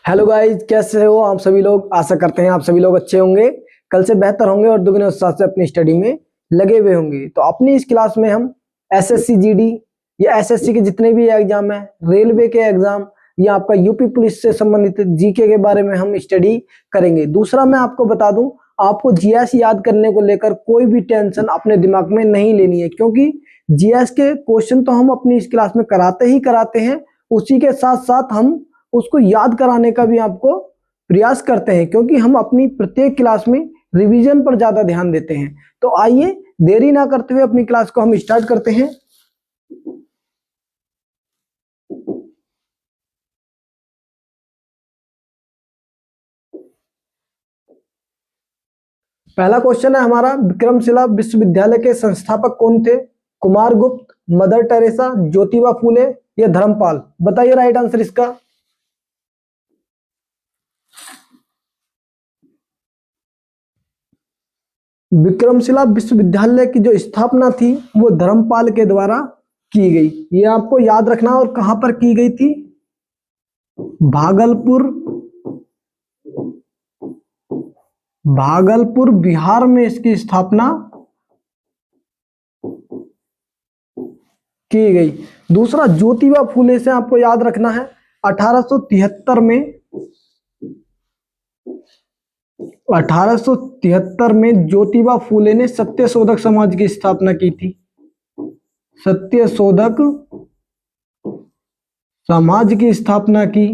Hello guys, कैसे हो आप सभी लोग। आशा करते हैं आप सभी लोग अच्छे होंगे, कल से बेहतर होंगे और दुगने उत्साह से अपनी स्टडी में लगे हुए होंगे। तो अपनी इस क्लास में हम एसएससी जीडी या एसएससी के जितने भी एग्जाम है, रेलवे के एग्जाम या आपका यूपी पुलिस से संबंधित जीके के बारे में हम स्टडी करेंगे। दूसरा मैं आपको बता दूं, आपको जीएस याद करने को लेकर कोई भी टेंशन अपने दिमाग में नहीं लेनी है, क्योंकि जीएस के क्वेश्चन तो हम अपनी इस क्लास में कराते ही कराते हैं। उसी के साथ साथ हम उसको याद कराने का भी आपको प्रयास करते हैं, क्योंकि हम अपनी प्रत्येक क्लास में रिवीजन पर ज्यादा ध्यान देते हैं। तो आइए देरी ना करते हुए अपनी क्लास को हम स्टार्ट करते हैं। पहला क्वेश्चन है हमारा, विक्रमशिला विश्वविद्यालय के संस्थापक कौन थे? कुमार गुप्त, मदर टेरेसा, ज्योतिबा फूले या धर्मपाल? बताइए राइट आंसर इसका। विक्रमशिला विश्वविद्यालय की जो स्थापना थी वो धर्मपाल के द्वारा की गई। ये आपको याद रखना। और कहां पर की गई थी? भागलपुर, भागलपुर बिहार में इसकी स्थापना की गई। दूसरा, ज्योतिबा फूले से आपको याद रखना है 1873 में 1873 में ज्योतिबा फूले ने सत्यशोधक समाज की स्थापना की थी। सत्यशोधक समाज की स्थापना की।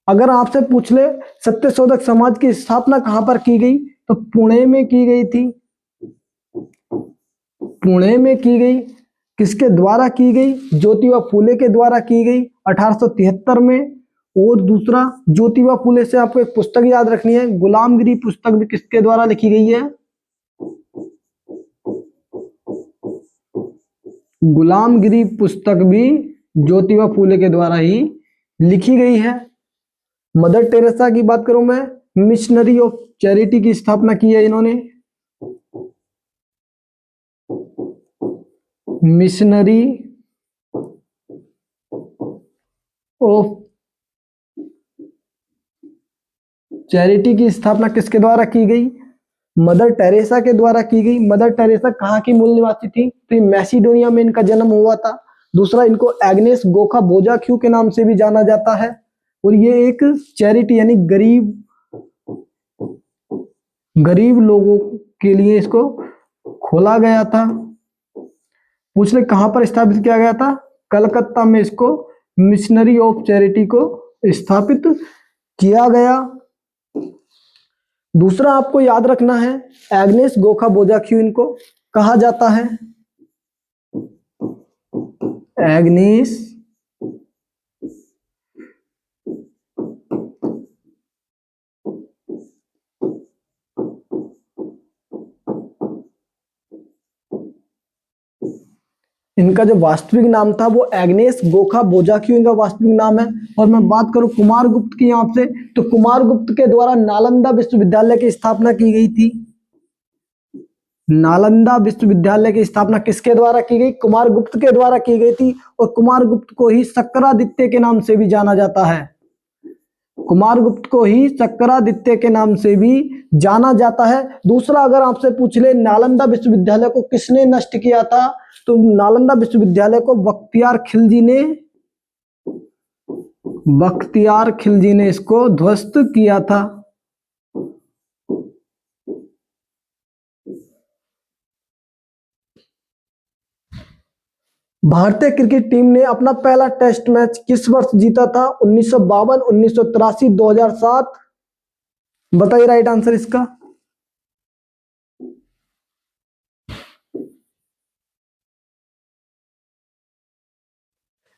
अगर आपसे पूछ ले सत्यशोधक समाज की स्थापना कहां पर की गई, तो पुणे में की गई थी। पुणे में की गई। किसके द्वारा की गई? ज्योतिबा फूले के द्वारा की गई 1873 में। और दूसरा, ज्योतिबा फूले से आपको एक पुस्तक याद रखनी है, गुलामगिरी पुस्तक भी किसके द्वारा लिखी गई है? गुलामगिरी पुस्तक भी ज्योतिबा फूले के द्वारा ही लिखी गई है। मदर टेरेसा की बात करूं मैं, मिशनरी ऑफ चैरिटी की स्थापना की है इन्होंने। मिशनरी ऑफ चैरिटी की स्थापना किसके द्वारा की गई? मदर टेरेसा के द्वारा की गई। मदर टेरेसा कहाँ की मूल निवासी थी? तो मैसिडोनिया में इनका जन्म हुआ था। दूसरा, इनको एग्नेस गोखा बोजाक्यू के नाम से भी जाना जाता है। और ये एक चैरिटी यानी गरीब गरीब लोगों के लिए इसको खोला गया था। पूछ ले कहां पर स्थापित किया गया था? कलकत्ता में इसको मिशनरी ऑफ चैरिटी को स्थापित किया गया। दूसरा आपको याद रखना है, एग्नेस गोखा बोजाक्यू इनको कहा जाता है। एग्नेस इनका जो वास्तविक नाम था वो एग्नेस गोखा बोजाक्यू इनका वास्तविक नाम है। और मैं बात करूं कुमार गुप्त की यहाँ से, तो कुमार गुप्त के द्वारा नालंदा विश्वविद्यालय की स्थापना की गई थी। नालंदा विश्वविद्यालय की स्थापना किसके द्वारा की गई? कुमार गुप्त के द्वारा की गई थी। और कुमार गुप्त को ही सक्रादित्य के नाम से भी जाना जाता है। कुमार गुप्त को ही सक्रादित्य के नाम से भी जाना जाता है। दूसरा, अगर आपसे पूछ ले नालंदा विश्वविद्यालय को किसने नष्ट किया था, तो नालंदा विश्वविद्यालय को बख्तियार खिलजी ने इसको ध्वस्त किया था। भारतीय क्रिकेट टीम ने अपना पहला टेस्ट मैच किस वर्ष जीता था? 1952, 1983, 2007? बताइए राइट आंसर इसका।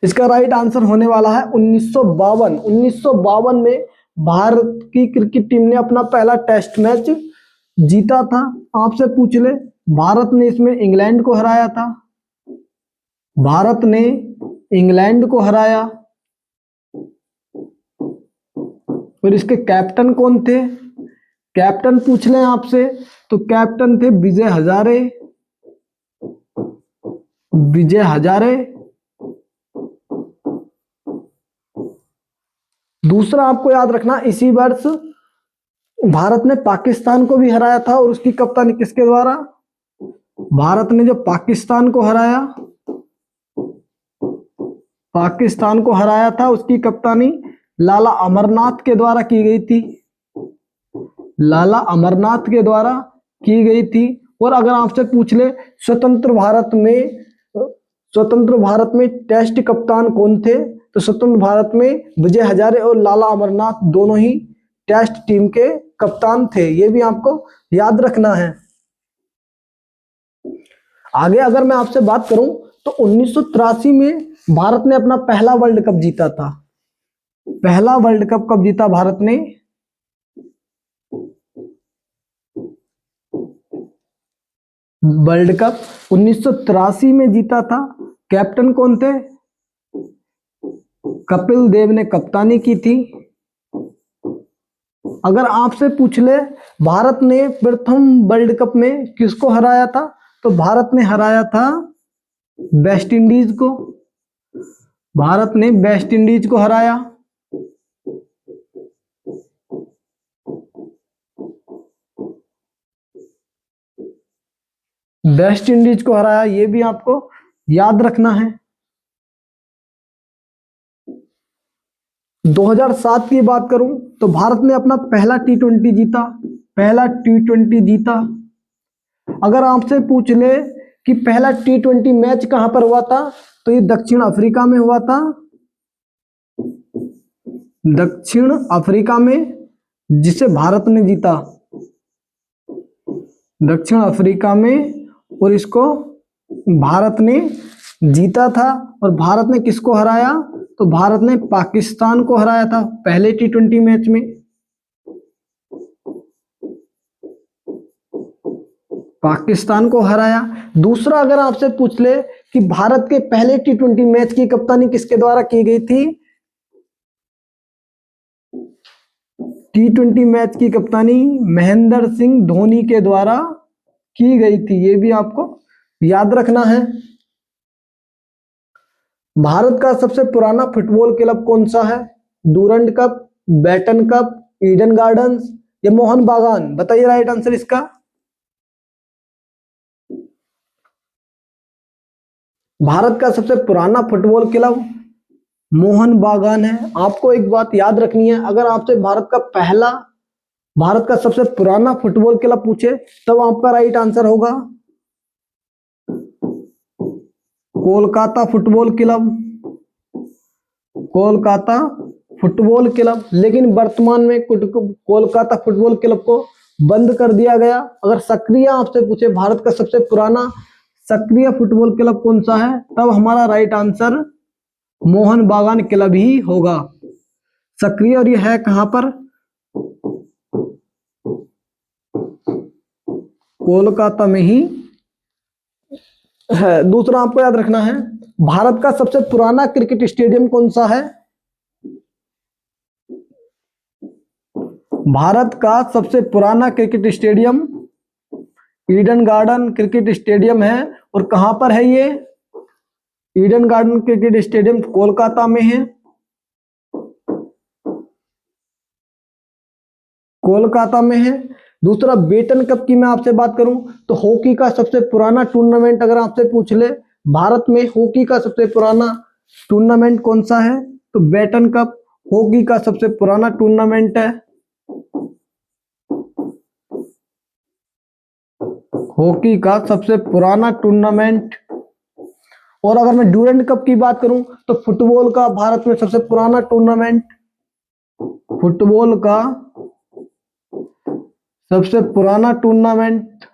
इसका राइट आंसर होने वाला है 1952। 1952 में भारत की क्रिकेट टीम ने अपना पहला टेस्ट मैच जीता था। आपसे पूछ ले, भारत ने इसमें इंग्लैंड को हराया था। भारत ने इंग्लैंड को हराया। फिर इसके कैप्टन कौन थे? कैप्टन पूछ लें आपसे, तो कैप्टन थे विजय हजारे। विजय हजारे। दूसरा आपको याद रखना, इसी वर्ष भारत ने पाकिस्तान को भी हराया था और उसकी कप्तानी किसके द्वारा? भारत ने जो पाकिस्तान को हराया था उसकी कप्तानी लाला अमरनाथ के द्वारा की गई थी। लाला अमरनाथ के द्वारा की गई थी। और अगर आपसे पूछ ले स्वतंत्र भारत में टेस्ट कप्तान कौन थे, तो स्वतंत्र भारत में विजय हजारे और लाला अमरनाथ दोनों ही टेस्ट टीम के कप्तान थे। ये भी आपको याद रखना है। आगे अगर मैं आपसे बात करूं तो 1983 में भारत ने अपना पहला वर्ल्ड कप जीता था। पहला वर्ल्ड कप कब जीता भारत ने? वर्ल्ड कप 1983 में जीता था। कैप्टन कौन थे? कपिल देव ने कप्तानी की थी। अगर आपसे पूछ ले भारत ने प्रथम वर्ल्ड कप में किसको हराया था, तो भारत ने हराया था वेस्ट इंडीज को। भारत ने वेस्ट इंडीज को हराया। वेस्ट इंडीज को हराया, ये भी आपको याद रखना है। 2007 की बात करूं तो भारत ने अपना पहला टी20 जीता। पहला टी20 जीता। अगर आपसे पूछ ले कि पहला टी20 मैच कहां पर हुआ था, तो ये दक्षिण अफ्रीका में हुआ था। दक्षिण अफ्रीका में, जिसे भारत ने जीता। दक्षिण अफ्रीका में, और इसको भारत ने जीता था। और भारत ने किसको हराया? तो भारत ने पाकिस्तान को हराया था पहले टी20 मैच में। पाकिस्तान को हराया। दूसरा अगर आपसे पूछ ले कि भारत के पहले टी20 मैच की कप्तानी किसके द्वारा की गई थी? टी20 मैच की कप्तानी महेंद्र सिंह धोनी के द्वारा की गई थी। ये भी आपको याद रखना है। भारत का सबसे पुराना फुटबॉल क्लब कौन सा है? Durand Cup, Beighton Cup, Eden Gardens या मोहन बागान? बताइए राइट आंसर इसका। भारत का सबसे पुराना फुटबॉल क्लब मोहन बागान है। आपको एक बात याद रखनी है, अगर आपसे भारत का सबसे पुराना फुटबॉल क्लब पूछे तब आपका राइट आंसर होगा Kolkata football club. Kolkata football club. लेकिन वर्तमान में कोलकाता फुटबॉल क्लब को बंद कर दिया गया। अगर सक्रिय आपसे पूछे भारत का सबसे पुराना सक्रिय फुटबॉल क्लब कौन सा है, तब हमारा राइट आंसर मोहन बागान क्लब ही होगा। सक्रिय, और ये है कहां पर? कोलकाता में ही है। दूसरा आपको याद रखना है, भारत का सबसे पुराना क्रिकेट स्टेडियम कौन सा है? भारत का सबसे पुराना cricket stadium Eden garden cricket stadium है। और कहां पर है ये? Eden garden cricket stadium Kolkata में है। कोलकाता में है। दूसरा बेटन कप की मैं आपसे बात करूं तो हॉकी का सबसे पुराना टूर्नामेंट अगर आपसे पूछ ले भारत में हॉकी का सबसे पुराना टूर्नामेंट कौन सा है, तो बेटन कप हॉकी का सबसे पुराना टूर्नामेंट है। हॉकी का सबसे पुराना टूर्नामेंट। और अगर मैं ड्यूरेंट कप की बात करूं तो फुटबॉल का भारत में सबसे पुराना टूर्नामेंट, फुटबॉल का सबसे पुराना टूर्नामेंट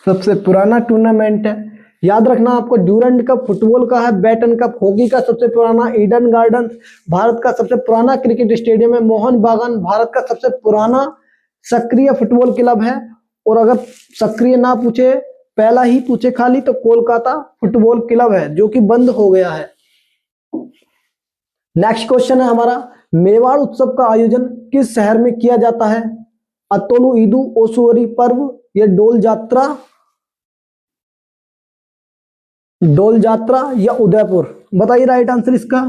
सबसे पुराना टूर्नामेंट है। याद रखना आपको, ड्यूरेंट कप फुटबॉल का है, बैटन कप हॉकी का सबसे पुराना, ईडन गार्डन भारत का सबसे पुराना क्रिकेट स्टेडियम है, मोहन बागान भारत का सबसे पुराना सक्रिय फुटबॉल क्लब है। और अगर सक्रिय ना पूछे, पहला ही पूछे खाली, तो कोलकाता फुटबॉल क्लब है जो कि बंद हो गया है। नेक्स्ट क्वेश्चन है हमारा, मेवाड़ उत्सव का आयोजन किस शहर में किया जाता है? अतोलु ईदु ओसुवरी पर्व ये डोल जात्रा या उदयपुर? बताइए राइट आंसर इसका।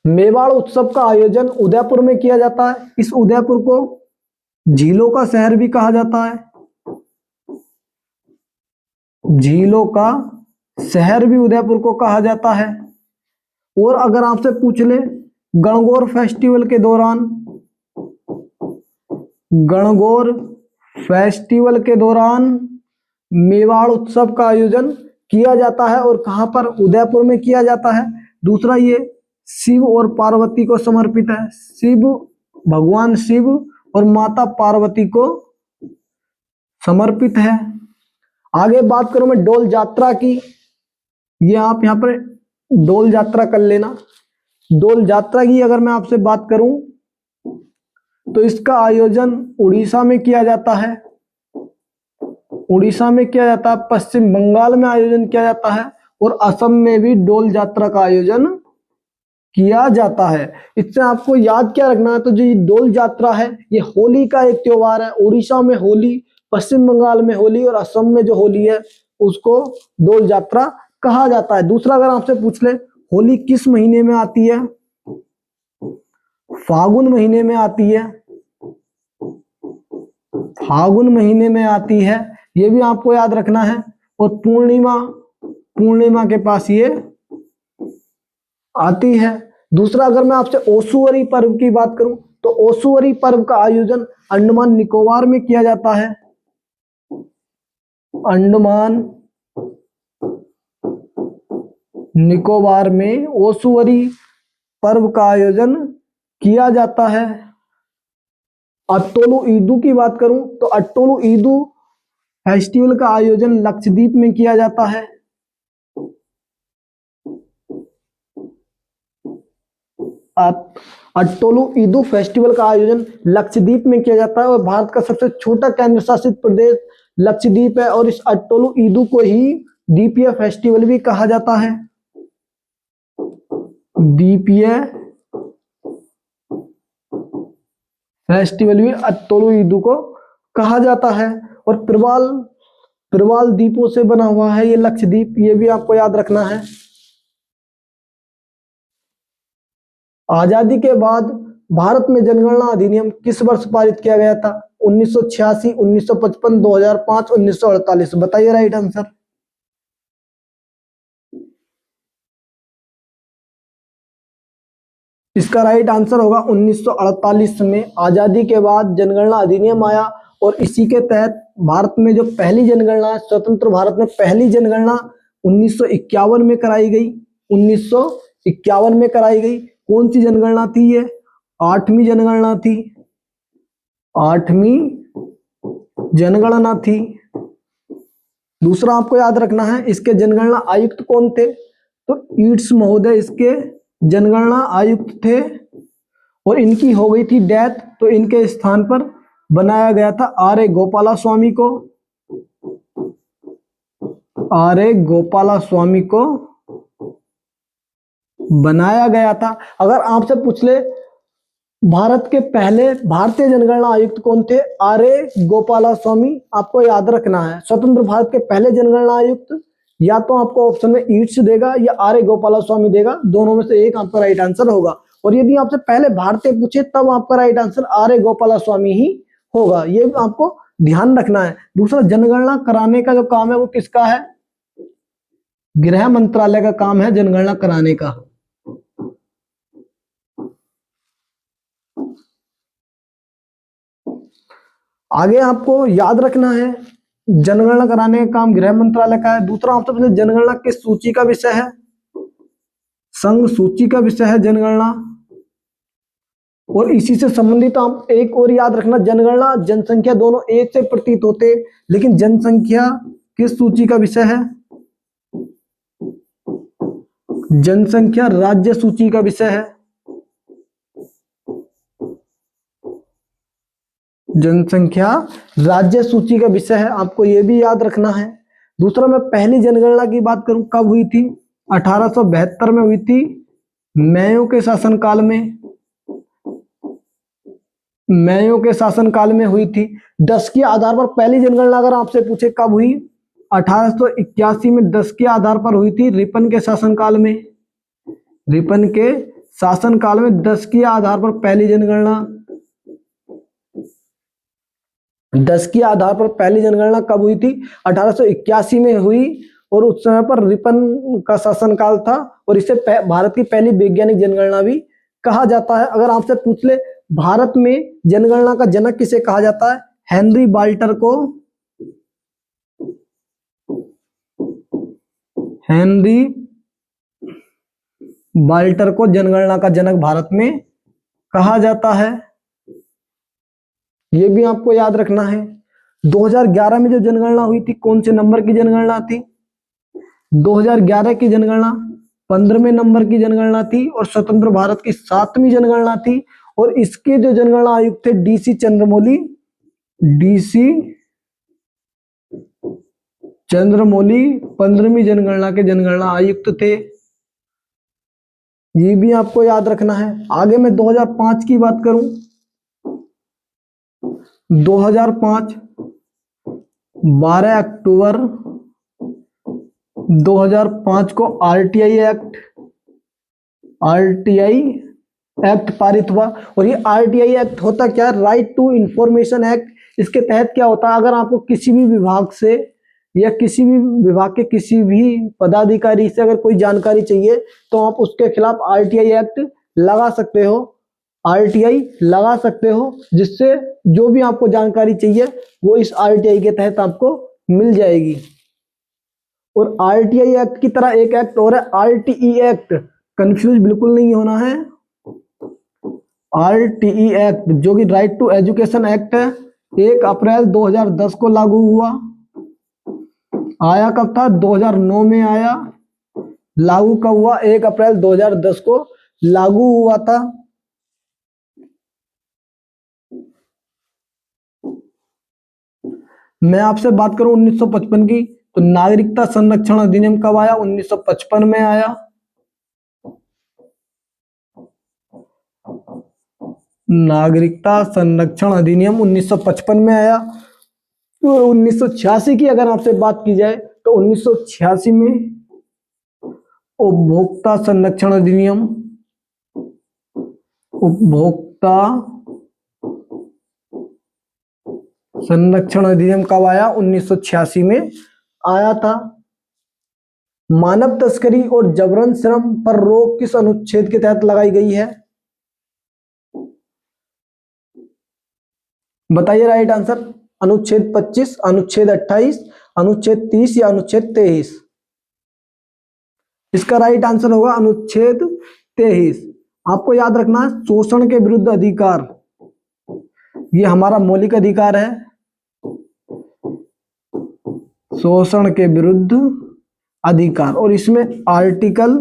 मेवाड़ उत्सव का आयोजन उदयपुर में किया जाता है। इस उदयपुर को झीलों का शहर भी कहा जाता है, झीलों का शहर भी उदयपुर को कहा जाता है। और अगर आपसे पूछ ले गणगौर फेस्टिवल के दौरान, गणगौर फेस्टिवल के दौरान मेवाड़ उत्सव का आयोजन किया जाता है और कहां पर? उदयपुर में किया जाता है। दूसरा, ये शिव और पार्वती को समर्पित है। भगवान शिव और माता पार्वती को समर्पित है। आगे बात करूं मैं डोल यात्रा की, ये आप यहां पर डोल यात्रा कर लेना। डोल यात्रा की अगर मैं आपसे बात करूं तो इसका आयोजन उड़ीसा में किया जाता है, उड़ीसा में किया जाता है, पश्चिम बंगाल में आयोजन किया जाता है और असम में भी डोल यात्रा का आयोजन किया जाता है। इससे आपको याद क्या रखना है, तो जो ये डोल यात्रा है ये होली का एक त्योहार है। उड़ीसा में होली, पश्चिम बंगाल में होली और असम में जो होली है उसको डोल यात्रा कहा जाता है। दूसरा, अगर आपसे पूछ ले होली किस महीने में आती है? फागुन महीने में आती है, फागुन महीने में आती है, ये भी आपको याद रखना है। और पूर्णिमा के पास ये आती है। दूसरा, अगर मैं आपसे ओसुअरी पर्व की बात करूं तो ओसुअरी पर्व का आयोजन अंडमान निकोबार में किया जाता है, अंडमान निकोबार में ओसुअरी पर्व का आयोजन किया जाता है। अट्टोलू ईदू की बात करूं तो अट्टोलू ईदू फेस्टिवल का आयोजन लक्षद्वीप में किया जाता है। अट्टोलू ईदू फेस्टिवल का आयोजन लक्षद्वीप में किया जाता है और भारत का सबसे छोटा केंद्र शासित प्रदेश लक्षद्वीप है और इस अट्टोलू ईदू को ही द्वीपीय फेस्टिवल भी कहा जाता है, द्वीपीय फेस्टिवल भी अट्टोलू ईदू को कहा जाता है। और प्रवाल द्वीपों से बना हुआ है ये लक्षद्वीप, ये भी आपको याद रखना है। आजादी के बाद भारत में जनगणना अधिनियम किस वर्ष पारित किया गया था? 1986, 1955, 2005, 1948? बताइए राइट आंसर। इसका राइट आंसर होगा 1948 में आजादी के बाद जनगणना अधिनियम आया और इसी के तहत भारत में जो पहली जनगणना, स्वतंत्र भारत में पहली जनगणना 1951 में कराई गई, 1951 में कराई गई। कौन सी जनगणना थी ये? 8वीं जनगणना थी, 8वीं जनगणना थी। दूसरा आपको याद रखना है इसके जनगणना आयुक्त कौन थे? तो ईट्स महोदय इसके जनगणना आयुक्त थे और इनकी हो गई थी डेथ, तो इनके स्थान पर बनाया गया था आर ए गोपालास्वामी को, आर ए गोपालास्वामी को बनाया गया था। अगर आपसे पूछ ले भारत के पहले भारतीय जनगणना आयुक्त कौन थे? आर ए गोपालास्वामी आपको याद रखना है। स्वतंत्र भारत के पहले जनगणना आयुक्त या तो आपको ऑप्शन में ईट्स देगा या आर ए गोपालास्वामी देगा, दोनों में से एक आपका राइट आंसर होगा। और यदि आपसे पहले भारतीय पूछे तब आपका right answer R A Gopalaswamy ही होगा, ये आपको ध्यान रखना है। दूसरा, जनगणना कराने का जो काम है वो किसका है? गृह मंत्रालय का काम है जनगणना कराने का। आगे आपको याद रखना है जनगणना कराने का काम गृह मंत्रालय का है। दूसरा, आपसे पहले जनगणना किस सूची का विषय है? संघ सूची का विषय है जनगणना। और इसी से संबंधित आप एक और याद रखना, जनगणना जनसंख्या दोनों एक से प्रतीत होते, लेकिन जनसंख्या किस सूची का विषय है? जनसंख्या राज्य सूची का विषय है, जनसंख्या राज्य सूची का विषय है, आपको यह भी याद रखना है। दूसरा, मैं पहली जनगणना की बात करूं कब हुई थी? 1872 में हुई थी, मेयो के शासनकाल में, मैयों के शासनकाल में हुई थी। 10 के आधार पर पहली जनगणना अगर आपसे पूछे कब हुई, 1881 में 10 के आधार पर हुई थी, रिपन के शासनकाल में। रिपन के शासनकाल में 10 के आधार पर पहली जनगणना, 10 के आधार पर पहली जनगणना कब हुई थी? 1881 में हुई, और उस समय पर रिपन का शासनकाल था, और इसे भारत की पहली वैज्ञानिक जनगणना भी कहा जाता है। अगर आपसे पूछ ले भारत में जनगणना का जनक किसे कहा जाता है? हेनरी बाल्टर को, हेनरी बाल्टर को जनगणना का जनक भारत में कहा जाता है। यह भी आपको याद रखना है। 2011 में जो जनगणना हुई थी, कौन से नंबर की जनगणना थी? 2011 की जनगणना 15वें नंबर की जनगणना थी, और स्वतंत्र भारत की 7वीं जनगणना थी। और इसके जो जनगणना आयुक्त थे डीसी चंद्रमौली, डीसी चंद्रमौली 15वीं जनगणना के जनगणना आयुक्त थे। ये भी आपको याद रखना है। आगे मैं 2005 की बात करूं, 2005 12 अक्टूबर 2005 को आरटीआई एक्ट पारित हुआ। और ये आरटीआई एक्ट होता क्या है? Right to Information Act. इसके तहत क्या होता है, अगर आपको किसी भी विभाग से या किसी भी विभाग के किसी भी पदाधिकारी से अगर कोई जानकारी चाहिए, तो आप उसके खिलाफ आरटीआई एक्ट लगा सकते हो, आरटीआई लगा सकते हो, जिससे जो भी आपको जानकारी चाहिए वो इस आरटीआई के तहत आपको मिल जाएगी। और आरटीआई एक्ट की तरह एक एक्ट और है, आरटीई एक्ट। कंफ्यूज बिल्कुल नहीं होना है। आरटीई एक्ट जो कि राइट टू एजुकेशन एक्ट है, 1 अप्रैल 2010 को लागू हुआ। आया कब था? 2009 में आया। लागू कब हुआ? 1 अप्रैल 2010 को लागू हुआ था। मैं आपसे बात करूं 1955 की, तो नागरिकता संरक्षण अधिनियम कब आया? 1955 में आया। नागरिकता संरक्षण अधिनियम 1955 में आया। और 1986 की अगर आपसे बात की जाए, तो 1986 में उपभोक्ता संरक्षण अधिनियम, उपभोक्ता संरक्षण अधिनियम कब आया? 1986 में आया था। मानव तस्करी और जबरन श्रम पर रोक किस अनुच्छेद के तहत लगाई गई है? बताइए राइट आंसर। अनुच्छेद 25, अनुच्छेद 28, अनुच्छेद 30 या अनुच्छेद 23? इसका राइट आंसर होगा अनुच्छेद 23। आपको याद रखना है, शोषण के विरुद्ध अधिकार, ये हमारा मौलिक अधिकार है। शोषण के विरुद्ध अधिकार, और इसमें आर्टिकल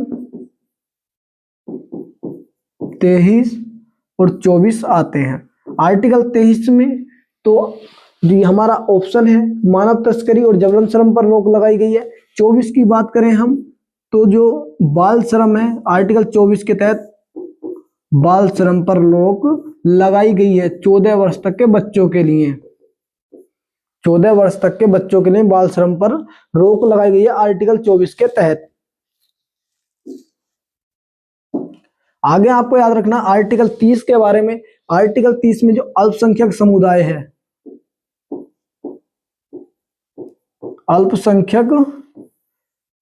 23 और 24 आते हैं। आर्टिकल 23 में तो ये हमारा ऑप्शन है, मानव तस्करी और जबरन श्रम पर रोक लगाई गई है। 24 की बात करें हम, तो जो बाल श्रम है, आर्टिकल 24 के तहत बाल श्रम पर रोक लगाई गई है 14 वर्ष तक के बच्चों के लिए। 14 वर्ष तक के बच्चों के लिए बाल श्रम पर रोक लगाई गई है आर्टिकल 24 के तहत। आगे आपको याद रखना आर्टिकल 30 के बारे में। आर्टिकल 30 में जो अल्पसंख्यक समुदाय है, अल्पसंख्यक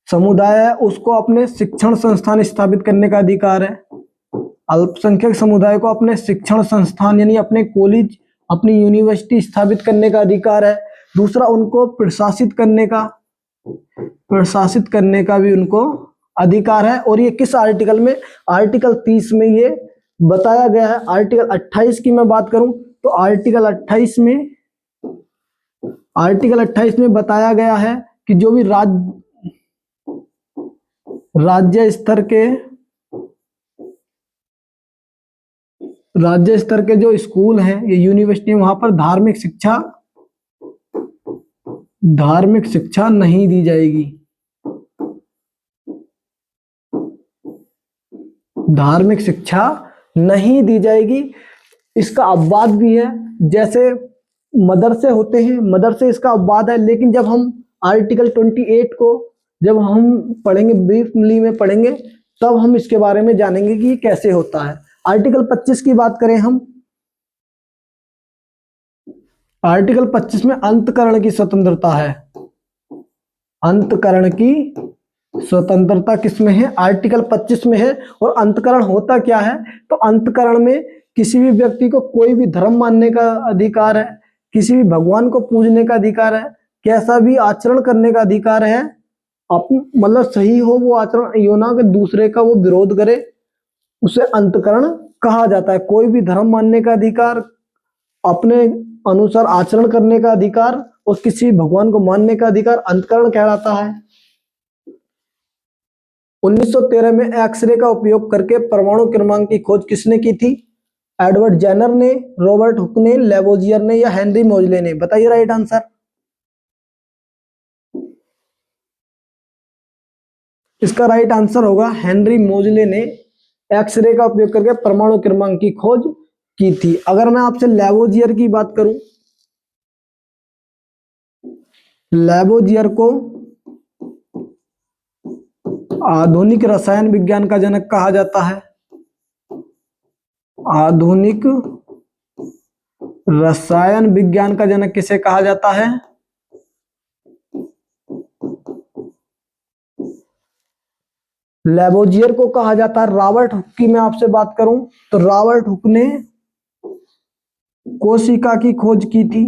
समुदाय है, उसको अपने शिक्षण संस्थान स्थापित करने का अधिकार है। अल्पसंख्यक समुदाय को अपने शिक्षण संस्थान यानी अपने कॉलेज, अपनी यूनिवर्सिटी स्थापित करने का अधिकार है। दूसरा, उनको प्रशासित करने का भी उनको अधिकार है। और ये किस आर्टिकल में? आर्टिकल 30 में ये बताया गया है। आर्टिकल 28 की मैं बात करूं, तो आर्टिकल 28 में बताया गया है कि जो भी राज्य स्तर के जो स्कूल हैं, ये यूनिवर्सिटी, वहां पर धार्मिक शिक्षा नहीं दी जाएगी। धार्मिक शिक्षा नहीं दी जाएगी। इसका अपवाद भी है, जैसे मदर से होते हैं, मदर से इसका अपवाद है। लेकिन जब हम आर्टिकल 28 को जब हम पढ़ेंगे, ब्रीफली में पढ़ेंगे, तब हम इसके बारे में जानेंगे कि ये कैसे होता है। आर्टिकल 25 की बात करें हम, आर्टिकल 25 में अंतःकरण की स्वतंत्रता है। अंतःकरण की स्वतंत्रता किसमें है? आर्टिकल 25 में है। और अंतःकरण होता क्या है? तो अंतःकरण में किसी भी व्यक्ति को कोई भी धर्म मानने का अधिकार है, किसी भी भगवान को पूजने का अधिकार है, कैसा भी आचरण करने का अधिकार है। मतलब सही हो वो आचरण, यो ना कि दूसरे का वो विरोध करे, उसे अंतःकरण कहा जाता है। कोई भी धर्म मानने का अधिकार, अपने अनुसार आचरण करने का अधिकार और किसी भगवान को मानने का अधिकार अंतःकरण कहलाता है। 1913 में एक्सरे का उपयोग करके परमाणु क्रमांक की खोज किसने की थी? एडवर्ड जेनर ने, रॉबर्ट हुक ने, लेवोजियर ने या हेनरी मोजले ने? बताइए राइट आंसर। इसका राइट आंसर होगा हेनरी मोजले ने एक्सरे का उपयोग करके परमाणु क्रमांक की खोज की थी। अगर मैं आपसे लेवोजियर की बात करूं, लेवोजियर को आधुनिक रसायन विज्ञान का जनक कहा जाता है। आधुनिक रसायन विज्ञान का जनक किसे कहा जाता है? लेवोजियर को कहा जाता है। रॉबर्ट हुक की मैं आपसे बात करूं तो रॉबर्ट हुक ने कोशिका की खोज की थी।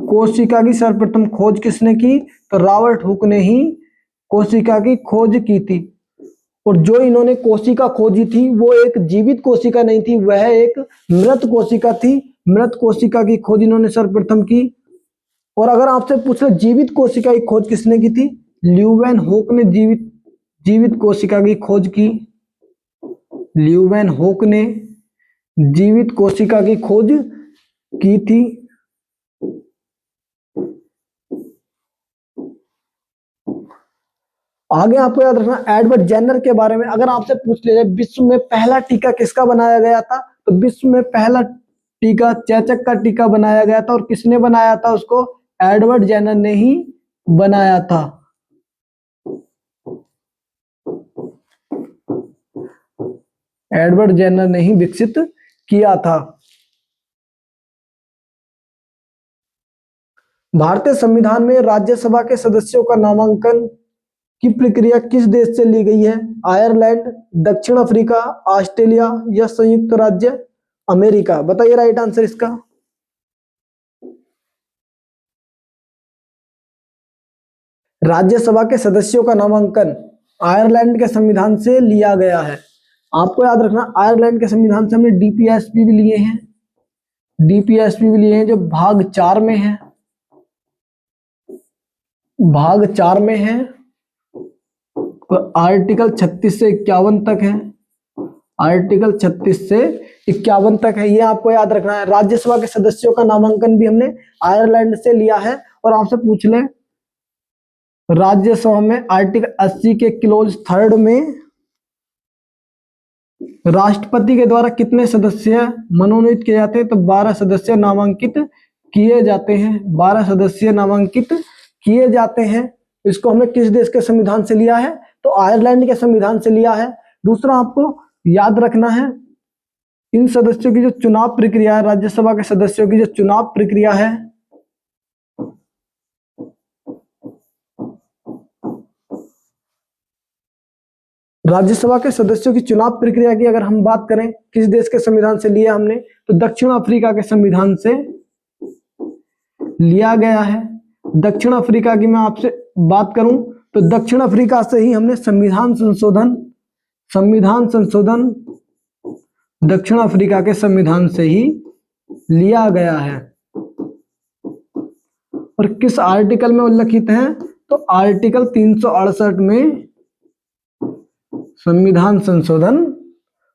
कोशिका की सर्वप्रथम खोज किसने की? तो रॉबर्ट हुक ने ही कोशिका की खोज की थी। और जो इन्होंने कोशिका खोजी थी वो एक जीवित कोशिका नहीं थी, वह एक मृत कोशिका थी। मृत कोशिका की खोज इन्होंने सर्वप्रथम की। और अगर आपसे पूछ ले जीवित कोशिका की खोज किसने की थी? ल्यूवेन होक ने जीवित कोशिका की खोज की। ल्यूवेन होक ने जीवित कोशिका की खोज की थी। आगे आपको याद रखना एडवर्ड जेनर के बारे में। अगर आपसे पूछ लिया जाए विश्व में पहला टीका किसका बनाया गया था, तो विश्व में पहला टीका चेचक का टीका बनाया गया था। और किसने बनाया था उसको? एडवर्ड जेनर ने ही बनाया था। एडवर्ड जेनर ने ही विकसित किया था। भारतीय संविधान में राज्यसभा के सदस्यों का नामांकन की प्रक्रिया किस देश से ली गई है? आयरलैंड, दक्षिण अफ्रीका, ऑस्ट्रेलिया या संयुक्त राज्य अमेरिका? बताइए राइट आंसर इसका। राज्यसभा के सदस्यों का नामांकन आयरलैंड के संविधान से लिया गया है। आपको याद रखना आयरलैंड के संविधान से हमने डीपीएसपी भी लिए हैं। डीपीएसपी भी लिए हैं जो भाग 4 में है। भाग 4 में है। आर्टिकल 36 से 51 तक है। आर्टिकल 36 से 51 तक है, ये आपको याद रखना है। राज्यसभा के सदस्यों का नामांकन भी हमने आयरलैंड से लिया है। और आपसे पूछ ले राज्यसभा में आर्टिकल 80 के क्लोज 3 में राष्ट्रपति के द्वारा कितने सदस्य मनोनीत किए जाते हैं? तो 12 सदस्य नामांकित किए जाते हैं। 12 सदस्य नामांकित किए जाते हैं। इसको हमने किस देश के संविधान से लिया है? तो आयरलैंड के संविधान से लिया है। दूसरा आपको याद रखना है इन सदस्यों की जो चुनाव प्रक्रिया है, राज्यसभा के सदस्यों की जो चुनाव प्रक्रिया है, राज्यसभा के सदस्यों की चुनाव प्रक्रिया की अगर हम बात करें किस देश के संविधान से लिया हमने, तो दक्षिण अफ्रीका के संविधान से लिया गया है। दक्षिण अफ्रीका की मैं आपसे बात करूं तो दक्षिण अफ्रीका से ही हमने संविधान संशोधन दक्षिण अफ्रीका के संविधान से ही लिया गया है। और किस आर्टिकल में उल्लिखित है? तो आर्टिकल 368 में संविधान संशोधन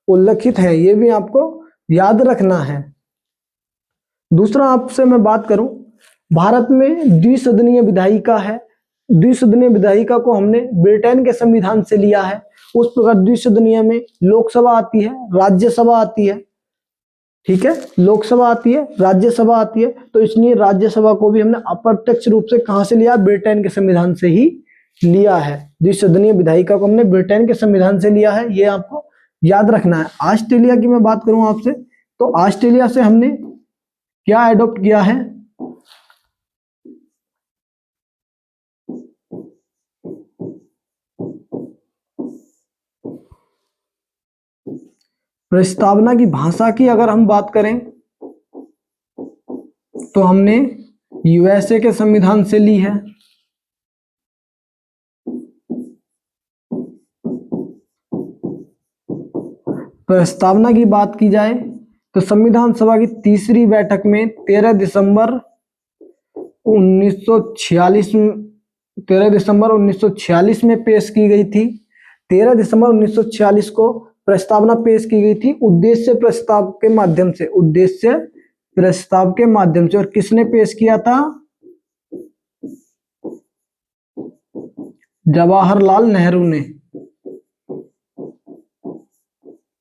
उल्लिखित है। ये भी आपको याद रखना है। दूसरा आपसे मैं बात करूं, भारत में द्विसदनीय विधायिका है। द्विसदनीय विधायिका को हमने ब्रिटेन के संविधान से लिया है। उस प्रकार द्विसदनीय में लोकसभा आती है, राज्यसभा आती है। ठीक है, लोकसभा आती है, राज्यसभा आती है, तो इसलिए राज्यसभा को भी हमने अप्रत्यक्ष रूप से कहां से लिया, ब्रिटेन के संविधान से ही लिया है। द्विसदनीय विधायिका को हमने ब्रिटेन के संविधान से लिया है, ये आपको याद रखना है। ऑस्ट्रेलिया की मैं बात करूं आपसे, तो ऑस्ट्रेलिया से हमने क्या एडॉप्ट किया है, प्रस्तावना की भाषा की अगर हम बात करें तो हमने यूएसए के संविधान से ली है। प्रस्तावना की बात की जाए तो संविधान सभा की तीसरी बैठक में 13 दिसंबर 1946 में पेश की गई थी। 13 दिसंबर 1946 को प्रस्तावना पेश की गई थी उद्देश्य प्रस्ताव के माध्यम से, उद्देश्य प्रस्ताव के माध्यम से। और किसने पेश किया था, जवाहरलाल नेहरू ने,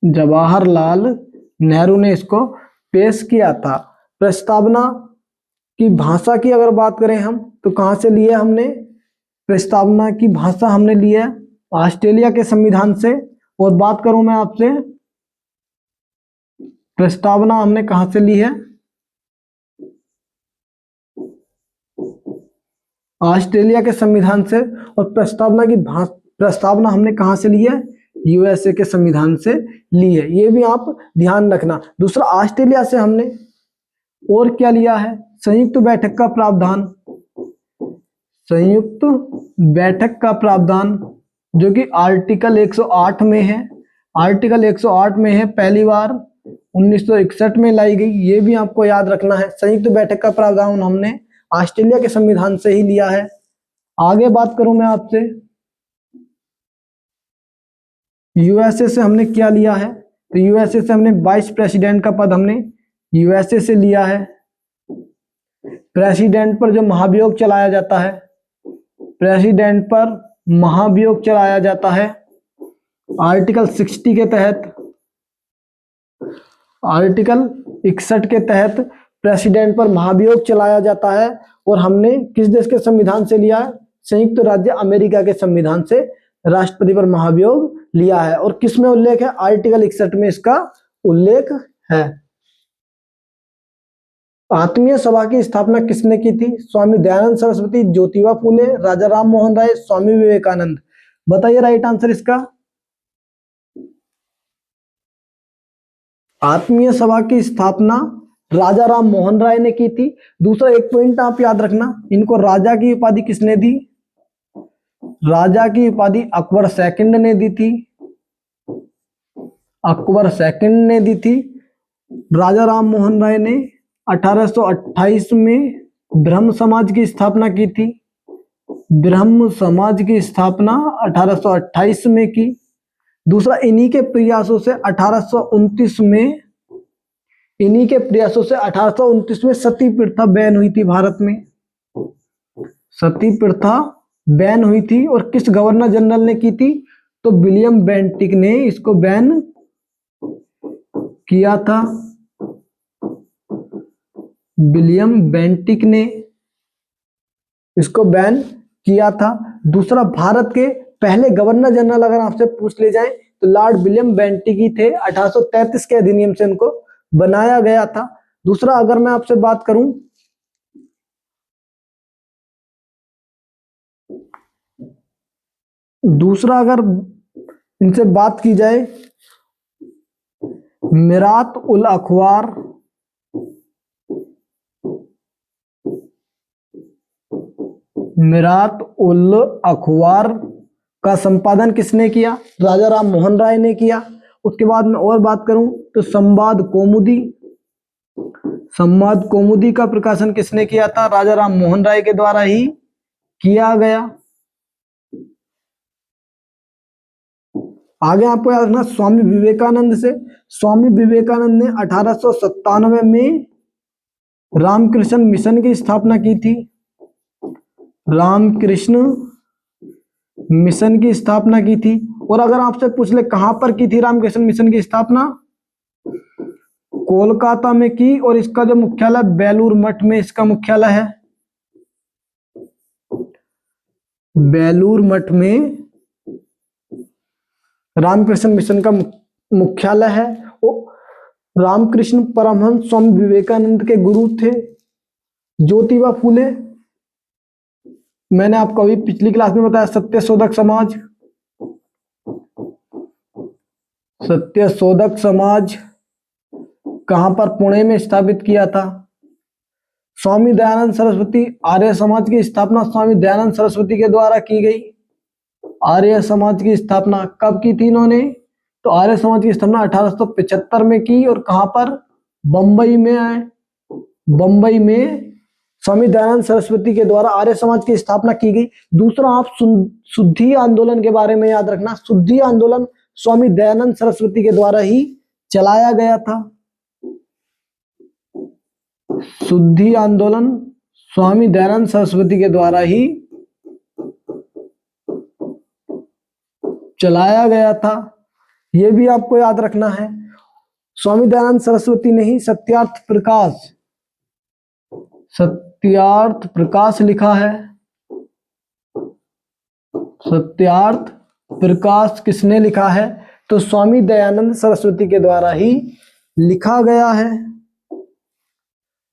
जवाहरलाल नेहरू ने इसको पेश किया था। प्रस्तावना की भाषा की अगर बात करें हम, तो कहां से लिया हमने, प्रस्तावना की भाषा हमने ली है ऑस्ट्रेलिया के संविधान से। और बात करूं मैं आपसे, प्रस्तावना हमने कहां से ली है, ऑस्ट्रेलिया के संविधान से। और प्रस्तावना हमने कहां से ली है, यूएसए के संविधान से ली है, ये भी आप ध्यान रखना। दूसरा, ऑस्ट्रेलिया से हमने और क्या लिया है, संयुक्त बैठक का प्रावधान, संयुक्त बैठक का प्रावधान जो कि आर्टिकल 108 में है, आर्टिकल 108 में है, पहली बार 1961 में लाई गई, ये भी आपको याद रखना है। संयुक्त बैठक का प्रावधान हमने ऑस्ट्रेलिया के संविधान से ही लिया है। आगे बात करूं मैं आपसे, यूएसए से हमने क्या लिया है, तो यूएसए से हमने वाइस प्रेसिडेंट का पद हमने यूएसए से लिया है। प्रेसिडेंट पर जो महाभियोग चलाया जाता है, प्रेसिडेंट पर महाभियोग चलाया जाता है आर्टिकल 60 के तहत, आर्टिकल 61 के तहत प्रेसिडेंट पर महाभियोग चलाया जाता है। और हमने किस देश के संविधान से लिया है, संयुक्त राज्य अमेरिका के संविधान से राष्ट्रपति पर महाभियोग लिया है। और किस में उल्लेख है, आर्टिकल 61 में इसका उल्लेख है। आत्मीय सभा की स्थापना किसने की थी, स्वामी दयानंद सरस्वती, ज्योतिबा फूले, राजा राम मोहन राय, स्वामी विवेकानंद। बताइए राइट आंसर इसका। आत्मीय सभा की स्थापना राजा राम मोहन राय ने की थी। दूसरा एक पॉइंट आप याद रखना, इनको राजा की उपाधि किसने दी, राजा की उपाधि अकबर सेकंड ने दी थी, अकबर सेकंड ने दी थी। राजा राम मोहन राय ने 1828 में ब्रह्म समाज की स्थापना की थी, ब्रह्म समाज की स्थापना 1828 में की। दूसरा, इन्हीं के प्रयासों से 1829 में, इन्हीं के प्रयासों से 1829 में सती प्रथा बैन हुई थी भारत में, सती प्रथा बैन हुई थी। और किस गवर्नर जनरल ने की थी, तो विलियम बेंटिक ने इसको बैन किया था, विलियम बेंटिक ने इसको बैन किया था। दूसरा, भारत के पहले गवर्नर जनरल अगर आपसे पूछ ले जाए तो लॉर्ड विलियम बेंटिक ही थे, 1833 के अधिनियम से इनको बनाया गया था। दूसरा, अगर मैं आपसे बात करूं, दूसरा अगर इनसे बात की जाए, मिरात उल अखबार, मिरात उल अखबार का संपादन किसने किया, राजा राम मोहन राय ने किया। उसके बाद में और बात करूं तो संवाद कौमुदी, संवाद कौमुदी का प्रकाशन किसने किया था, राजा राम मोहन राय के द्वारा ही किया गया। आगे आपको याद रखना, स्वामी विवेकानंद से, स्वामी विवेकानंद ने 1897 में रामकृष्ण मिशन की स्थापना की थी, रामकृष्ण मिशन की स्थापना की थी। और अगर आपसे पूछ ले कहां पर की थी रामकृष्ण मिशन की स्थापना, कोलकाता में की, और इसका जो मुख्यालय बेलूर मठ में इसका मुख्यालय है। बेलूर मठ में रामकृष्ण मिशन का मुख्यालय है। रामकृष्ण परमहंस स्वामी विवेकानंद के गुरु थे ज्योतिबा फूले। मैंने आपको अभी पिछली क्लास में बताया सत्यशोधक समाज। सत्यशोधक समाज कहां पर? पुणे में स्थापित किया था। स्वामी दयानंद सरस्वती, आर्य समाज की स्थापना स्वामी दयानंद सरस्वती के द्वारा की गई। आर्य समाज की स्थापना कब की थी इन्होंने? तो आर्य समाज की स्थापना 1875 में की, और कहां पर? बंबई में है। बंबई में स्वामी दयानंद सरस्वती के द्वारा आर्य समाज की स्थापना की गई। दूसरा, आप शुद्धि आंदोलन के बारे में याद रखना। शुद्धि आंदोलन स्वामी दयानंद सरस्वती के द्वारा ही चलाया गया था। शुद्धि आंदोलन स्वामी दयानंद सरस्वती के द्वारा ही चलाया गया था, यह भी आपको याद रखना है। स्वामी दयानंद सरस्वती ने ही सत्यार्थ प्रकाश लिखा है। सत्यार्थ प्रकाश किसने लिखा है? तो स्वामी दयानंद सरस्वती के द्वारा ही लिखा गया है।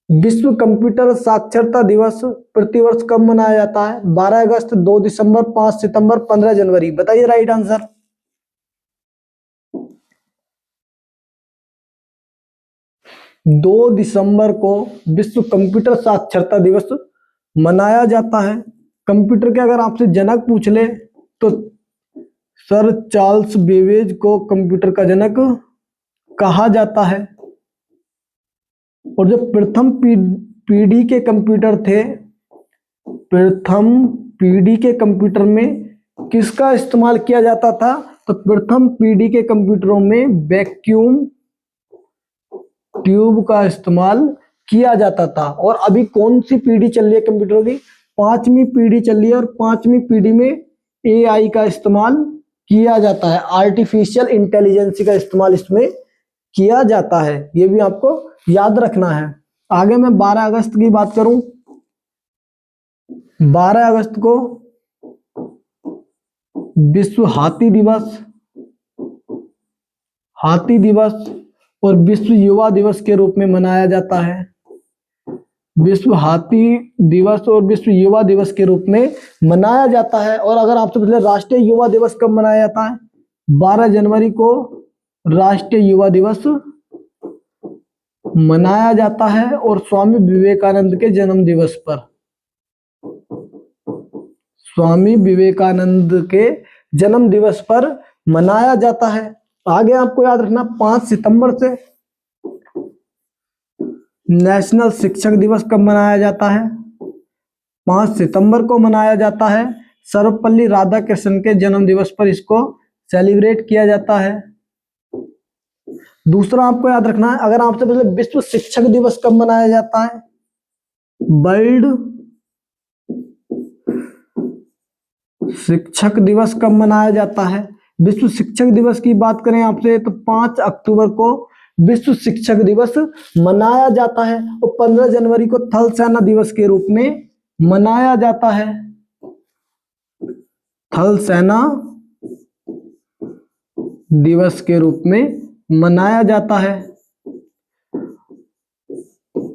विश्व कंप्यूटर साक्षरता दिवस प्रतिवर्ष कब मनाया जाता है? 12 अगस्त, 2 दिसंबर, 5 सितंबर, 15 जनवरी। बताइए राइट आंसर। दो दिसंबर को विश्व कंप्यूटर साक्षरता दिवस मनाया जाता है। कंप्यूटर के अगर आपसे जनक पूछ ले तो सर चार्ल्स बेबेज को कंप्यूटर का जनक कहा जाता है। और जो प्रथम पीढ़ी के कंप्यूटर थे, प्रथम पीढ़ी के कंप्यूटर में किसका इस्तेमाल किया जाता था? तो प्रथम पीढ़ी के कंप्यूटरों में वैक्यूम ट्यूब का इस्तेमाल किया जाता था। और अभी कौन सी पीढ़ी चल रही है कंप्यूटर की? 5वीं पीढ़ी चल रही है, और 5वीं पीढ़ी में एआई का इस्तेमाल किया जाता है। आर्टिफिशियल इंटेलिजेंस का इस्तेमाल इसमें किया जाता है, यह भी आपको याद रखना है। आगे मैं 12 अगस्त की बात करूं। 12 अगस्त को विश्व हाथी दिवस और विश्व युवा दिवस के रूप में मनाया जाता है। विश्व हाथी दिवस और विश्व युवा दिवस के रूप में मनाया जाता है। और अगर आपसे पूछे राष्ट्रीय युवा दिवस कब मनाया जाता है? 12 जनवरी को राष्ट्रीय युवा दिवस मनाया जाता है, और स्वामी विवेकानंद के जन्म दिवस पर, स्वामी विवेकानंद के जन्म दिवस पर मनाया जाता है। आगे आपको याद रखना 5 सितंबर से नेशनल शिक्षक दिवस कब मनाया जाता है? 5 सितंबर को मनाया जाता है। सर्वपल्ली राधाकृष्णन के जन्म दिवस पर इसको सेलिब्रेट किया जाता है। दूसरा आपको याद रखना है, अगर आपसे पूछे विश्व शिक्षक दिवस कब मनाया जाता है? वर्ल्ड शिक्षक दिवस कब मनाया जाता है? विश्व शिक्षक दिवस की बात करें आपसे तो 5 अक्टूबर को विश्व शिक्षक दिवस मनाया जाता है, और 15 जनवरी को थल सेना दिवस के रूप में मनाया जाता है। थल सेना दिवस के रूप में मनाया जाता है।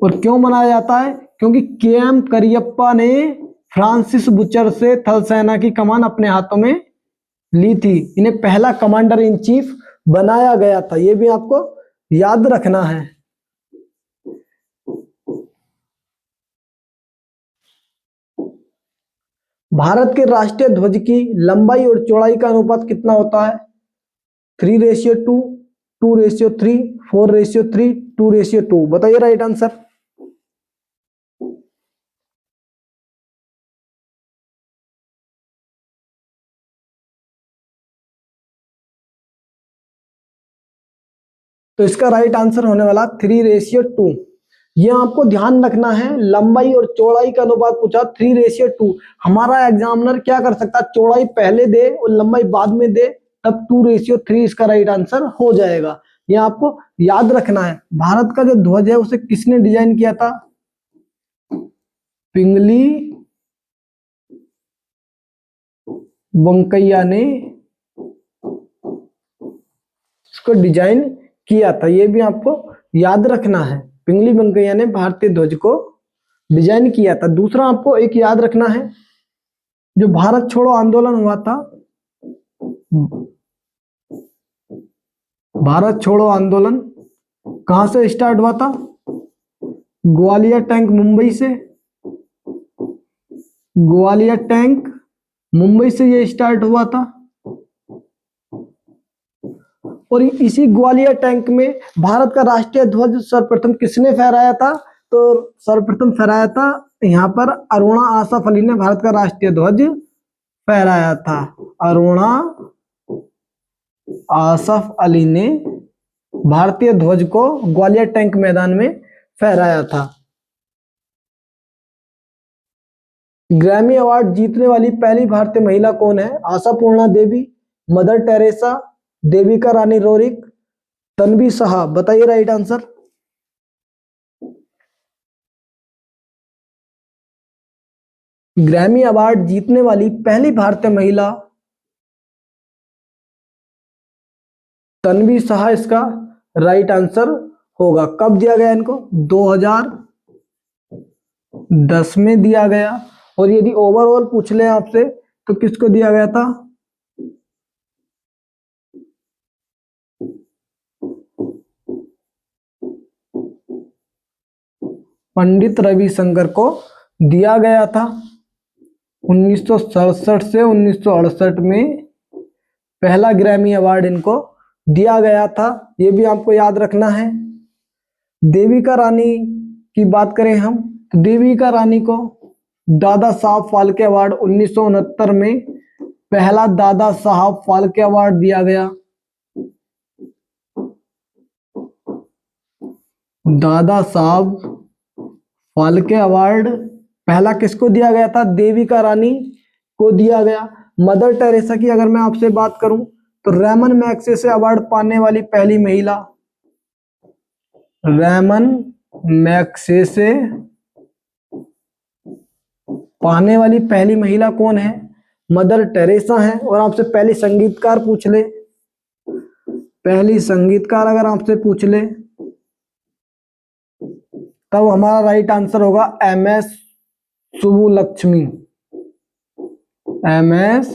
और क्यों मनाया जाता है? क्योंकि के.एम. करियप्पा ने फ्रांसिस बुचर से थल सेना की कमान अपने हाथों में ली थी। इन्हें पहला कमांडर इन चीफ बनाया गया था, यह भी आपको याद रखना है। भारत के राष्ट्रीय ध्वज की लंबाई और चौड़ाई का अनुपात कितना होता है? 3:2, 2:3, 4:3, 2:2। बताइए राइट आंसर। तो इसका राइट आंसर होने वाला 3:2। ये आपको ध्यान रखना है, लंबाई और चौड़ाई का अनुपात पूछा 3:2। हमारा एग्जामिनर क्या कर सकता है? चौड़ाई पहले दे और लंबाई बाद में दे, तब 2:3 इसका राइट आंसर हो जाएगा। ये आपको याद रखना है। भारत का जो ध्वज है उसे किसने डिजाइन किया था? पिंगली वेंकैया ने इसको डिजाइन किया था, ये भी आपको याद रखना है। पिंगली वेंकैया ने भारतीय ध्वज को डिजाइन किया था। दूसरा आपको एक याद रखना है, जो भारत छोड़ो आंदोलन हुआ था, भारत छोड़ो आंदोलन कहां से स्टार्ट हुआ था? ग्वालियर टैंक मुंबई से, ग्वालियर टैंक मुंबई से ये स्टार्ट हुआ था। और इसी ग्वालियर टैंक में भारत का राष्ट्रीय ध्वज सर्वप्रथम किसने फहराया था? तो सर्वप्रथम फहराया था यहाँ पर अरुणा आसफ अली ने भारत का राष्ट्रीय ध्वज फहराया था। अरुणा आसफ अली ने भारतीय ध्वज को ग्वालियर टैंक मैदान में फहराया था। ग्रैमी अवार्ड जीतने वाली पहली भारतीय महिला कौन है? आशापूर्णा देवी, mother Teresa, Devika Rani Roerich, Tanvi Shah. बताइए राइट आंसर। ग्रैमी अवार्ड जीतने वाली पहली भारतीय महिला तन्वी शाह इसका राइट आंसर होगा। कब दिया गया इनको? 2010 में दिया गया। और यदि ओवरऑल पूछ ले आपसे तो किसको दिया गया था? पंडित रविशंकर को दिया गया था। 1967 से 1968 में पहला ग्रैमी अवार्ड इनको दिया गया था, ये भी आपको याद रखना है। देविका रानी की बात करें हम तो देविका रानी को दादा साहब फाल्के अवार्ड 1969 में पहला दादा साहब फाल्के अवार्ड दिया गया। दादा साहब फाल्के अवार्ड पहला किसको दिया गया था? देविका रानी को दिया गया। मदर टेरेसा की अगर मैं आपसे बात करूं तो रेमन मैग्सेसे अवार्ड पाने वाली पहली महिला, रेमन मैग्सेसे पाने वाली पहली महिला कौन है? मदर टेरेसा है। और आपसे पहली संगीतकार पूछ ले, पहली संगीतकार अगर आपसे पूछ ले तब हमारा राइट आंसर होगा MS सुबुलक्ष्मी। MS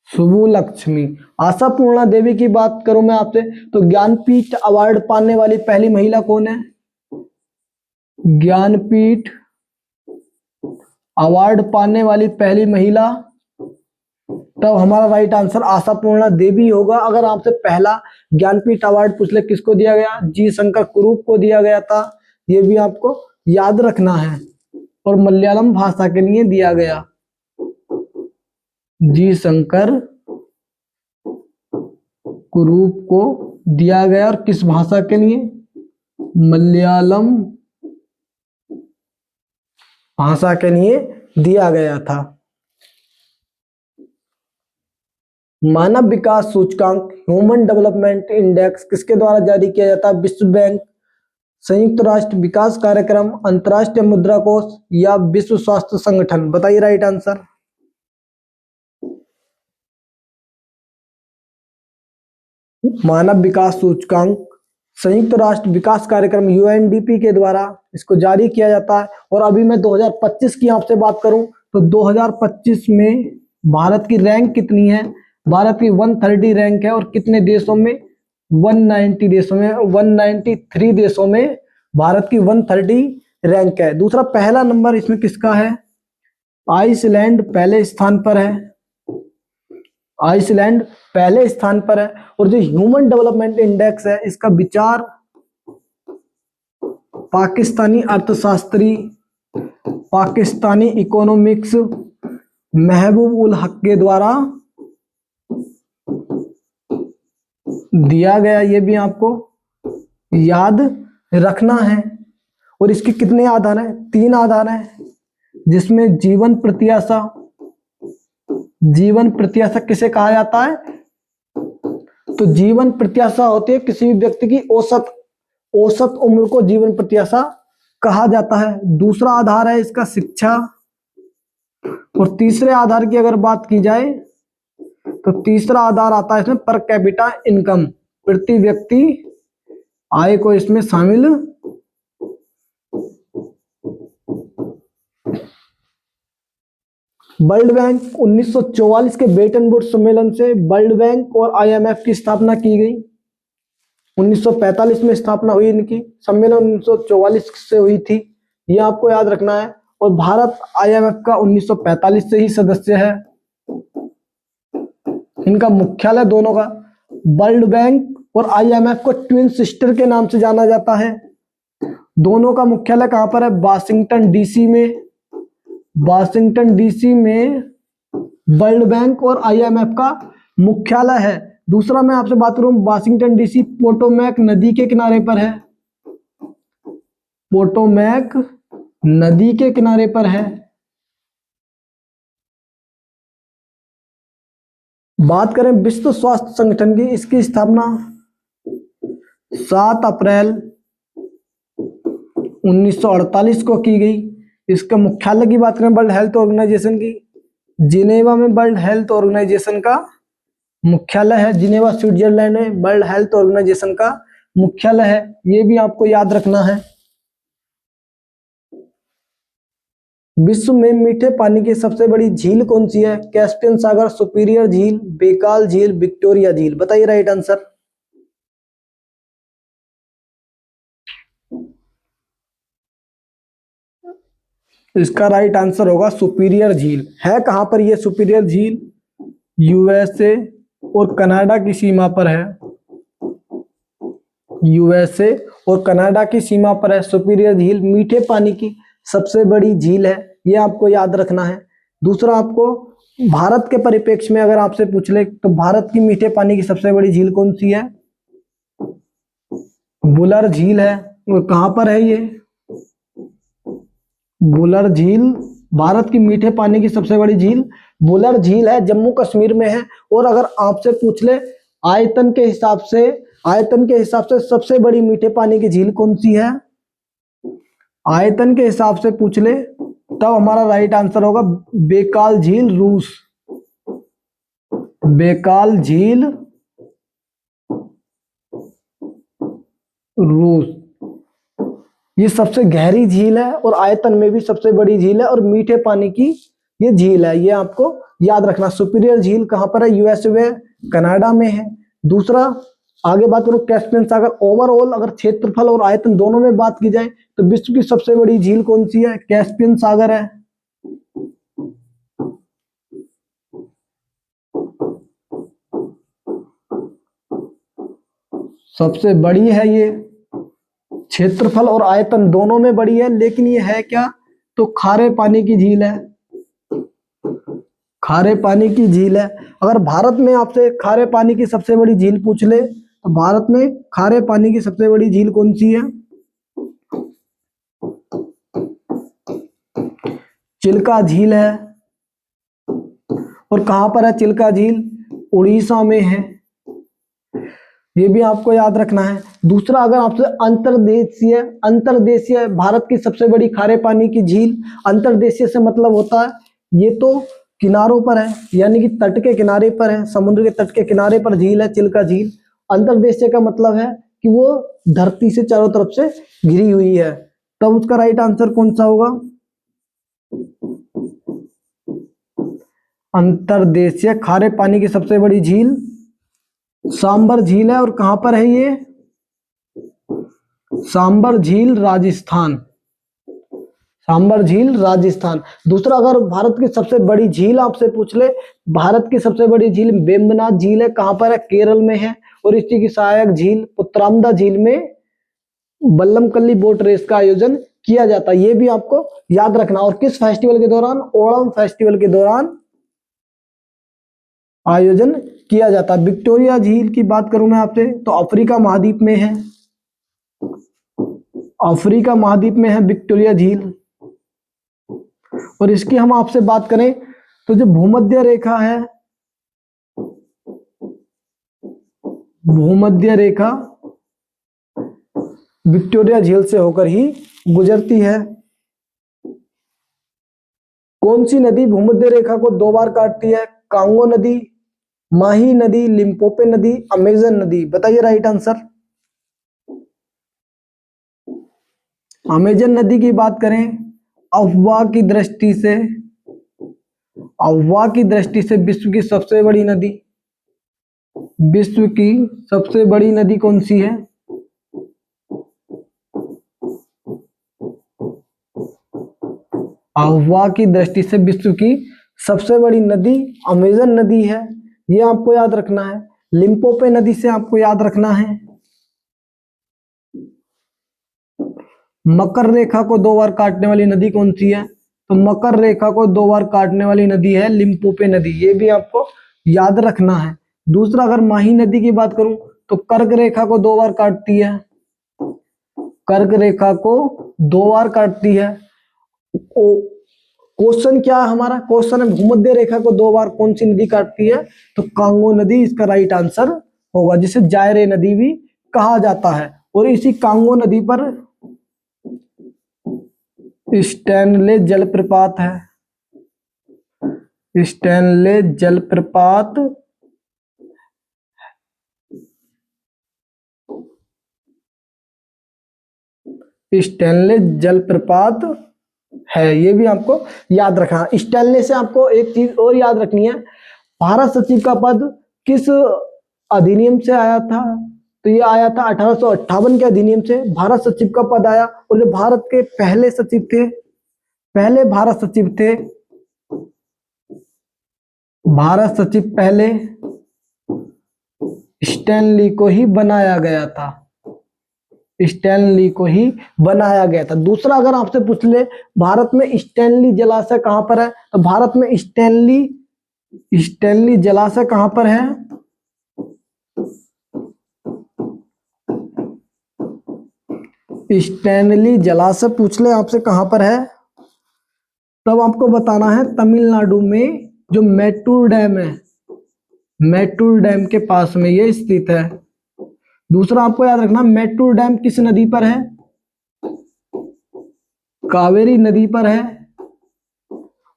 सुबुलक्ष्मी। आशापूर्णा देवी की बात करूं मैं आपसे तो ज्ञानपीठ अवार्ड पाने वाली पहली महिला कौन है? ज्ञानपीठ अवार्ड पाने वाली पहली महिला, तब हमारा राइट आंसर आशापूर्णा देवी होगा। अगर आपसे पहला ज्ञानपीठ अवार्ड पूछ ले किसको दिया गया? जी शंकर कुरूप को दिया गया था, ये भी आपको याद रखना है। और मलयालम भाषा के लिए दिया गया, जी शंकर कुरूप को दिया गया। और किस भाषा के लिए? मलयालम भाषा के लिए दिया गया था। मानव विकास सूचकांक ह्यूमन डेवलपमेंट इंडेक्स किसके द्वारा जारी किया जाता है? विश्व बैंक, संयुक्त राष्ट्र विकास कार्यक्रम, अंतर्राष्ट्रीय मुद्रा कोष या विश्व स्वास्थ्य संगठन। बताइए राइट आंसर। मानव विकास सूचकांक संयुक्त राष्ट्र विकास कार्यक्रम UNDP के द्वारा इसको जारी किया जाता है। और अभी मैं 2025 की आपसे बात करूं तो 2025 में भारत की रैंक कितनी है? भारत की 130 रैंक है। और कितने देशों में? 190 देशों में, 193 देशों में भारत की 130 रैंक है। दूसरा, पहला नंबर इसमें किसका है? आइसलैंड पहले स्थान पर है, आइसलैंड पहले स्थान पर है। और जो ह्यूमन डेवलपमेंट इंडेक्स है इसका विचार पाकिस्तानी अर्थशास्त्री, पाकिस्तानी इकोनॉमिक्स महबूब उल हक के द्वारा दिया गया, ये भी आपको याद रखना है। और इसके कितने आधार हैं? 3 आधार हैं, जिसमें जीवन प्रत्याशा, जीवन प्रत्याशा किसे कहा जाता है? तो जीवन प्रत्याशा होती है किसी भी व्यक्ति की औसत उम्र को जीवन प्रत्याशा कहा जाता है। दूसरा आधार है इसका शिक्षा। और तीसरे आधार की अगर बात की जाए तो तीसरा आधार आता है इसमें पर कैपिटा इनकम, प्रति व्यक्ति आय को इसमें शामिल। वर्ल्ड बैंक 1944 के ब्रेटन वुड्स सम्मेलन से वर्ल्ड बैंक और आईएमएफ की स्थापना की गई। 1945 में स्थापना हुई इनकी, सम्मेलन 1944 से हुई थी, ये आपको याद रखना है। और भारत आईएमएफ का 1945 से ही सदस्य है। इनका मुख्यालय दोनों का, वर्ल्ड बैंक और आईएमएफ को ट्विन सिस्टर के नाम से जाना जाता है। दोनों का मुख्यालय कहां पर है? वाशिंगटन डीसी में। वाशिंगटन डीसी में वर्ल्ड बैंक और आईएमएफ का मुख्यालय है। दूसरा मैं आपसे बात करूं, वाशिंगटन डीसी पोटोमैक नदी के किनारे पर है। पोटोमैक नदी के किनारे पर है। बात करें विश्व स्वास्थ्य संगठन की, इसकी स्थापना 7 अप्रैल 1948 को की गई। इसका मुख्यालय की बात करें वर्ल्ड हेल्थ ऑर्गेनाइजेशन की, जिनेवा में वर्ल्ड हेल्थ ऑर्गेनाइजेशन का मुख्यालय है। जिनेवा स्विट्जरलैंड में वर्ल्ड हेल्थ ऑर्गेनाइजेशन का मुख्यालय है, ये भी आपको याद रखना है। विश्व में मीठे पानी की सबसे बड़ी झील कौन सी है? कैस्पियन सागर, सुपीरियर झील, बेकाल झील, विक्टोरिया झील। बताइए राइट आंसर। इसका राइट आंसर होगा सुपीरियर झील। है कहां पर यह सुपीरियर झील? यूएसए और कनाडा की सीमा पर है। यूएसए और कनाडा की सीमा पर है सुपीरियर झील। मीठे पानी की सबसे बड़ी झील है, ये आपको याद रखना है। दूसरा, आपको भारत के परिप्रेक्ष्य में अगर आपसे पूछ ले तो भारत की मीठे पानी की सबसे बड़ी झील कौन सी है? बुलर झील है। और कहां पर है ये? बुलर झील भारत की मीठे पानी की सबसे बड़ी झील बुलर झील है, जम्मू कश्मीर में है। और अगर आपसे पूछ ले आयतन के हिसाब से सबसे बड़ी मीठे पानी की झील कौन सी है, आयतन के हिसाब से पूछ ले, तब हमारा राइट आंसर होगा बेकाल झील, रूस। बेकाल झील, रूस। ये सबसे गहरी झील है और आयतन में भी सबसे बड़ी झील है और मीठे पानी की ये झील है, ये आपको याद रखना। सुपीरियर झील कहां पर है? यूएसए में, कनाडा में है। दूसरा, आगे बात करो कैस्पियन सागर। ओवरऑल अगर क्षेत्रफल और आयतन दोनों में बात की जाए तो विश्व की सबसे बड़ी झील कौन सी है? कैस्पियन सागर है। सबसे बड़ी है ये, क्षेत्रफल और आयतन दोनों में बड़ी है। लेकिन ये है क्या? तो खारे पानी की झील है। खारे पानी की झील है। अगर भारत में आपसे खारे पानी की सबसे बड़ी झील पूछ ले तो भारत में खारे पानी की सबसे बड़ी झील कौन सी है? चिल्का झील है। और कहां पर है चिल्का झील? उड़ीसा में है। ये भी आपको याद रखना है। दूसरा, अगर आपसे अंतर्देशीय भारत की सबसे बड़ी खारे पानी की झील, अंतर्देशीय से मतलब होता है ये तो किनारों पर है, यानी कि तट के किनारे पर है, समुद्र के तट के किनारे पर झील है चिल्का झील। अंतर्देशीय का मतलब है कि वो धरती से चारों तरफ से घिरी हुई है। तब उसका राइट आंसर कौन सा होगा? अंतर्देशीय खारे पानी की सबसे बड़ी झील सांबर झील है। और कहां पर है ये? सांबर झील, राजस्थान। सांबर झील, राजस्थान। दूसरा, अगर भारत की सबसे बड़ी झील आपसे पूछ ले, भारत की सबसे बड़ी झील वेम्बनाथ झील है। कहां पर है? केरल में है। और इसी की सहायक झील पुत्रामदा झील में बल्लमकल्ली बोट रेस का आयोजन किया जाता है, ये भी आपको याद रखना। और किस फेस्टिवल के दौरान? ओणम फेस्टिवल के दौरान आयोजन किया जाता है। विक्टोरिया झील की बात करूं मैं आपसे तो अफ्रीका महाद्वीप में है। अफ्रीका महाद्वीप में है विक्टोरिया झील। और इसकी हम आपसे बात करें तो जो भूमध्य रेखा है, भूमध्य रेखा विक्टोरिया झील से होकर ही गुजरती है। कौन सी नदी भूमध्य रेखा को 2 बार काटती है? कांगो नदी, माही नदी, लिम्पोपो नदी, अमेजन नदी। बताइए राइट आंसर। अमेजन नदी की बात करें, अफवाह की दृष्टि से, अफवाह की दृष्टि से विश्व की सबसे बड़ी नदी, विश्व की सबसे बड़ी नदी कौन सी है? अफवाह की दृष्टि से विश्व की सबसे बड़ी नदी अमेजन नदी है, ये आपको याद रखना है। लिम्पोपो नदी से आपको याद रखना है। मकर रेखा को 2 बार काटने वाली नदी कौन सी है? तो मकर रेखा को 2 बार काटने वाली नदी है लिम्पोपो नदी, ये भी आपको याद रखना है। दूसरा, अगर माही नदी की बात करूं तो कर्क रेखा को 2 बार काटती है, कर्क रेखा को 2 बार काटती है। क्वेश्चन क्या है हमारा? क्वेश्चन है भूमध्य रेखा को 2 बार कौन सी नदी काटती है? तो कांगो नदी इसका राइट आंसर होगा, जिसे जायरे नदी भी कहा जाता है। और इसी कांगो नदी पर स्टैनले जलप्रपात है, स्टैनले जलप्रपात स्टैनले जलप्रपात है, ये भी आपको याद रखना। स्टैनले से आपको एक चीज और याद रखनी है, भारत सचिव का पद किस अधिनियम से आया था? तो ये आया था 1858 के अधिनियम से भारत सचिव का पद आया। और जो भारत के पहले सचिव थे, पहले भारत सचिव थे, भारत सचिव पहले स्टैनली को ही बनाया गया था, स्टैनली को ही बनाया गया था। दूसरा, अगर आपसे पूछ ले भारत में स्टैनली जलाशय कहां पर है, तो भारत में स्टैनली जलाशय कहां पर है? स्टैनली जलाशय पूछ ले आपसे कहां पर है, तब आपको बताना है तमिलनाडु में जो मैटूर डैम है, मैटूर डैम के पास में ये स्थित है। दूसरा आपको याद रखना, मैटूर डैम किस नदी पर है? कावेरी नदी पर है।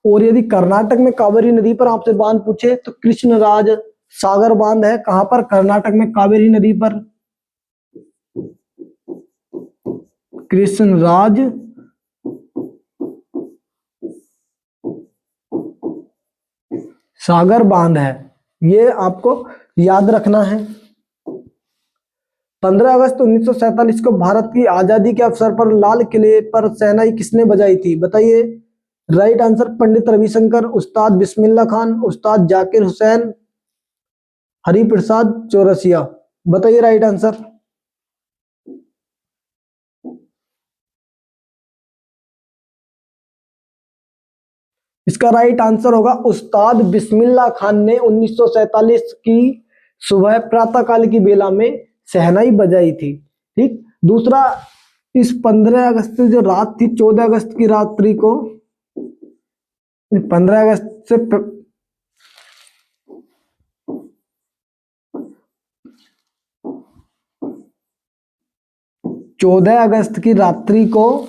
और यदि कर्नाटक में कावेरी नदी पर आपसे बांध पूछे तो कृष्णराज सागर बांध है, कहां पर? कर्नाटक में कावेरी नदी पर कृष्णराज सागर बांध है, ये आपको याद रखना है। 15 अगस्त 1947 को भारत की आजादी के अवसर पर लाल किले पर शहनाई किसने बजाई थी? बताइए राइट आंसर। पंडित रविशंकर, उस्ताद बिस्मिल्लाह खान, उस्ताद जाकिर हुसैन, हरिप्रसाद चौरसिया। बताइए राइट आंसर। इसका राइट आंसर होगा उस्ताद बिस्मिल्लाह खान ने 1947 की सुबह प्रातःकाल की बेला में शहनाई बजाई थी। ठीक। दूसरा, इस 15 अगस्त जो रात थी, 14 अगस्त की रात्रि को, 15 अगस्त से 14 अगस्त की रात्रि को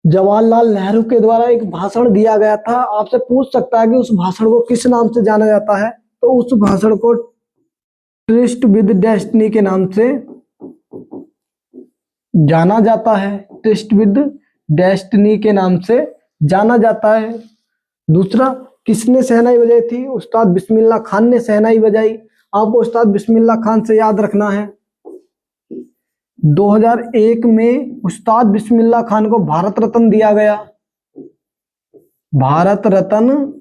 जवाहरलाल नेहरू के द्वारा एक भाषण दिया गया था। आपसे पूछ सकता है कि उस भाषण को किस नाम से जाना जाता है, तो उस भाषण को ट्रिस्ट विद डेस्टिनी के नाम से जाना जाता है, ट्रिस्ट विद डेस्टिनी के नाम से जाना जाता है। दूसरा, किसने शहनाई बजाई थी? उस्ताद बिस्मिल्लाह खान ने शहनाई बजाई। आपको उस्ताद बिस्मिल्लाह खान से याद रखना है। 2001 में उस्ताद बिस्मिल्लाह खान को भारत रत्न दिया गया, भारत रत्न